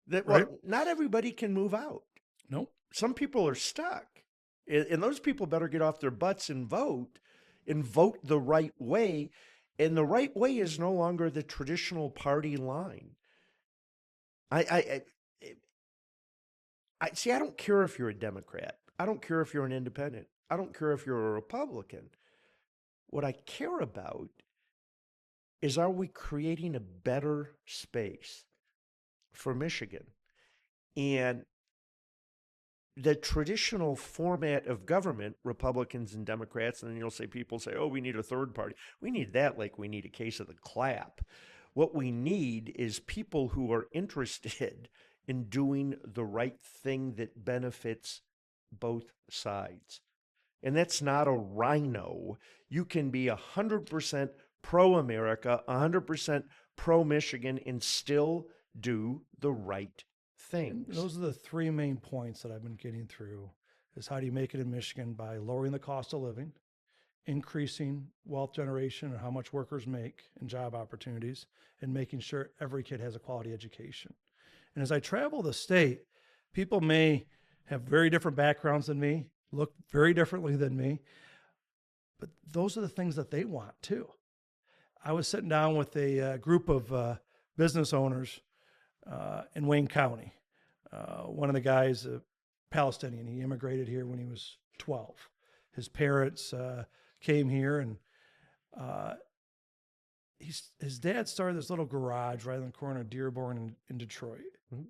Right? Not everybody can move out. Nope. Some people are stuck. And those people better get off their butts and vote the right way. And the right way is no longer the traditional party line. I see, I don't care if you're a Democrat. I don't care if you're an independent. I don't care if you're a Republican. What I care about is, are we creating a better space for Michigan? And the traditional format of government, Republicans and Democrats, and then you'll say, people say, oh, we need a third party. We need that like we need a case of the clap. What we need is people who are interested in doing the right thing that benefits both sides. And that's not a rhino. You can be 100% pro-America, 100% pro-Michigan, and still do the right things. Those are the three main points that I've been getting through, is how do you make it in Michigan by lowering the cost of living, increasing wealth generation and how much workers make and job opportunities, and making sure every kid has a quality education. And as I travel the state, people may have very different backgrounds than me, look very differently than me, but those are the things that they want too. I was sitting down with a group of business owners in Wayne County. One of the guys, a Palestinian, he immigrated here when he was 12. His parents came here, and his dad started this little garage right on the corner of Dearborn in Detroit. Mm-hmm.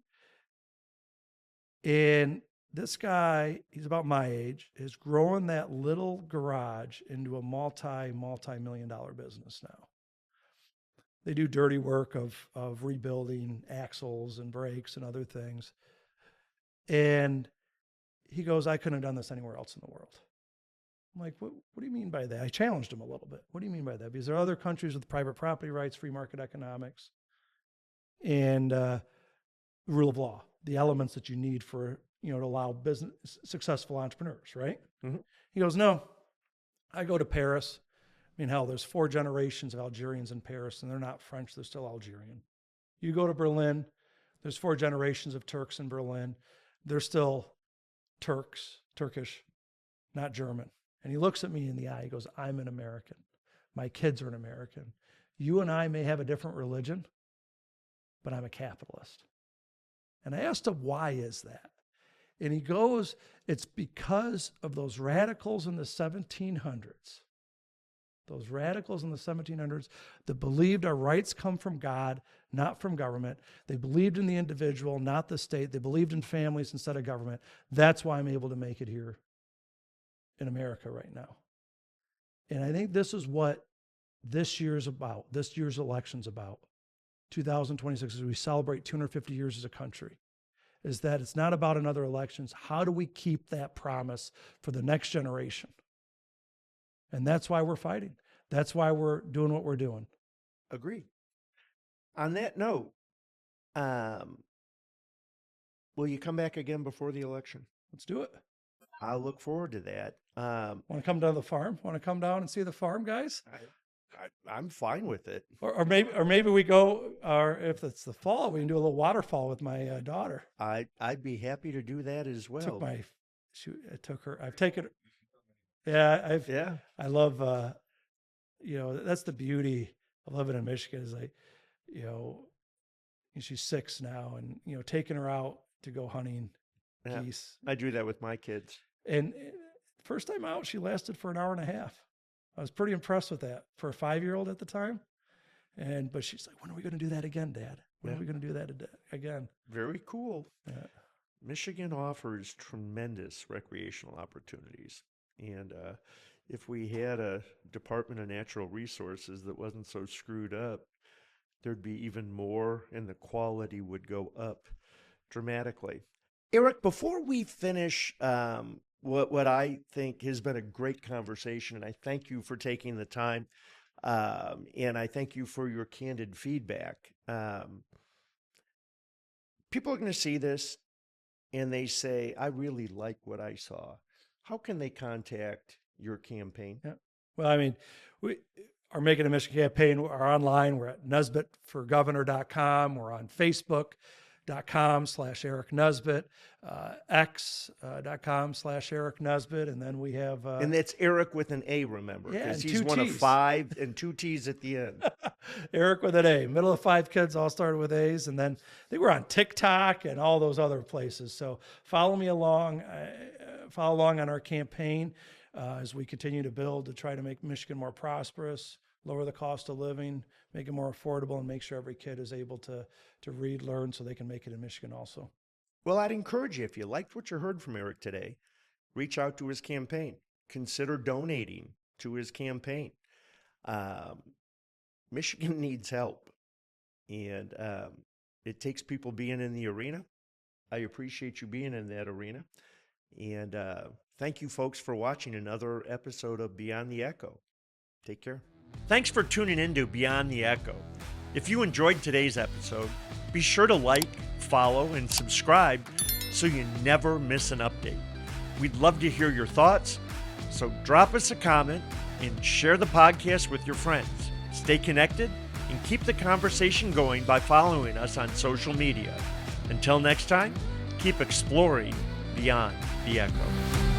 And this guy, he's about my age, is growing that little garage into a multi-million-dollar business now. They do dirty work of rebuilding axles and brakes and other things. And he goes, I couldn't have done this anywhere else in the world. I'm like, what do you mean by that? I challenged him a little bit. What do you mean by that? Because there are other countries with private property rights, free market economics, and rule of law, the elements that you need for, to allow business, successful entrepreneurs, right? Mm-hmm. He goes, no, I go to Paris. I mean, hell, there's 4 generations of Algerians in Paris, and they're not French, they're still Algerian. You go to Berlin, there's 4 generations of Turks in Berlin. They're still Turkish, not German. And he looks at me in the eye, he goes, I'm an American. My kids are an American. You and I may have a different religion, but I'm a capitalist. And I asked him, why is that? And he goes, it's because of those radicals in the 1700s. Those radicals in the 1700s that believed our rights come from God, not from government. They believed in the individual, not the state. They believed in families instead of government. That's why I'm able to make it here in America right now. And I think this is what this year's about, this year's election's about. 2026, as we celebrate 250 years as a country, is that it's not about another elections. How do we keep that promise for the next generation? And that's why we're fighting. That's why we're doing what we're doing. Agreed. On that note, will you come back again before the election? Let's do it. I'll look forward to that. Want to come down to the farm? Want to come down and see the farm, guys? I'm fine with it. Or maybe we go, or if it's the fall, we can do a little waterfall with my daughter. I'd be happy to do that as well. I've taken, yeah. I love, that's the beauty of living in Michigan is she's 6 now, and, taking her out to go hunting geese. I do that with my kids. And first time out, she lasted for an hour and a half. I was pretty impressed with that for a 5-year-old at the time. But she's like, when are we going to do that again, Dad? When are we going to do that again? Very cool. Yeah. Michigan offers tremendous recreational opportunities. And if we had a Department of Natural Resources that wasn't so screwed up, there'd be even more, and the quality would go up dramatically. Aric, before we finish what I think has been a great conversation, and I thank you for taking the time, and I thank you for your candid feedback. People are going to see this, and they say, I really like what I saw. How can they contact your campaign? Yeah. Well, we are making a Michigan campaign. We're online. We're at nesbittforgovernor.com. We're on Facebook.com/Aric Nesbitt, X.com/Aric Nesbitt. And then we have... and that's Aric with an A, remember, because he's one of 5 and 2 T's at the end. Aric with an A. Middle of 5 kids all started with A's. And then I think we're on TikTok and all those other places. So follow along on our campaign as we continue to build to try to make Michigan more prosperous, lower the cost of living, make it more affordable, and make sure every kid is able to read, learn, so they can make it in Michigan also. Well, I'd encourage you, if you liked what you heard from Aric today, reach out to his campaign. Consider donating to his campaign. Michigan needs help, and it takes people being in the arena. I appreciate you being in that arena. And thank you, folks, for watching another episode of Beyond the Echo. Take care. Thanks for tuning in to Beyond the Echo. If you enjoyed today's episode, be sure to like, follow, and subscribe so you never miss an update. We'd love to hear your thoughts, so drop us a comment and share the podcast with your friends. Stay connected and keep the conversation going by following us on social media. Until next time, keep exploring Beyond the Echo.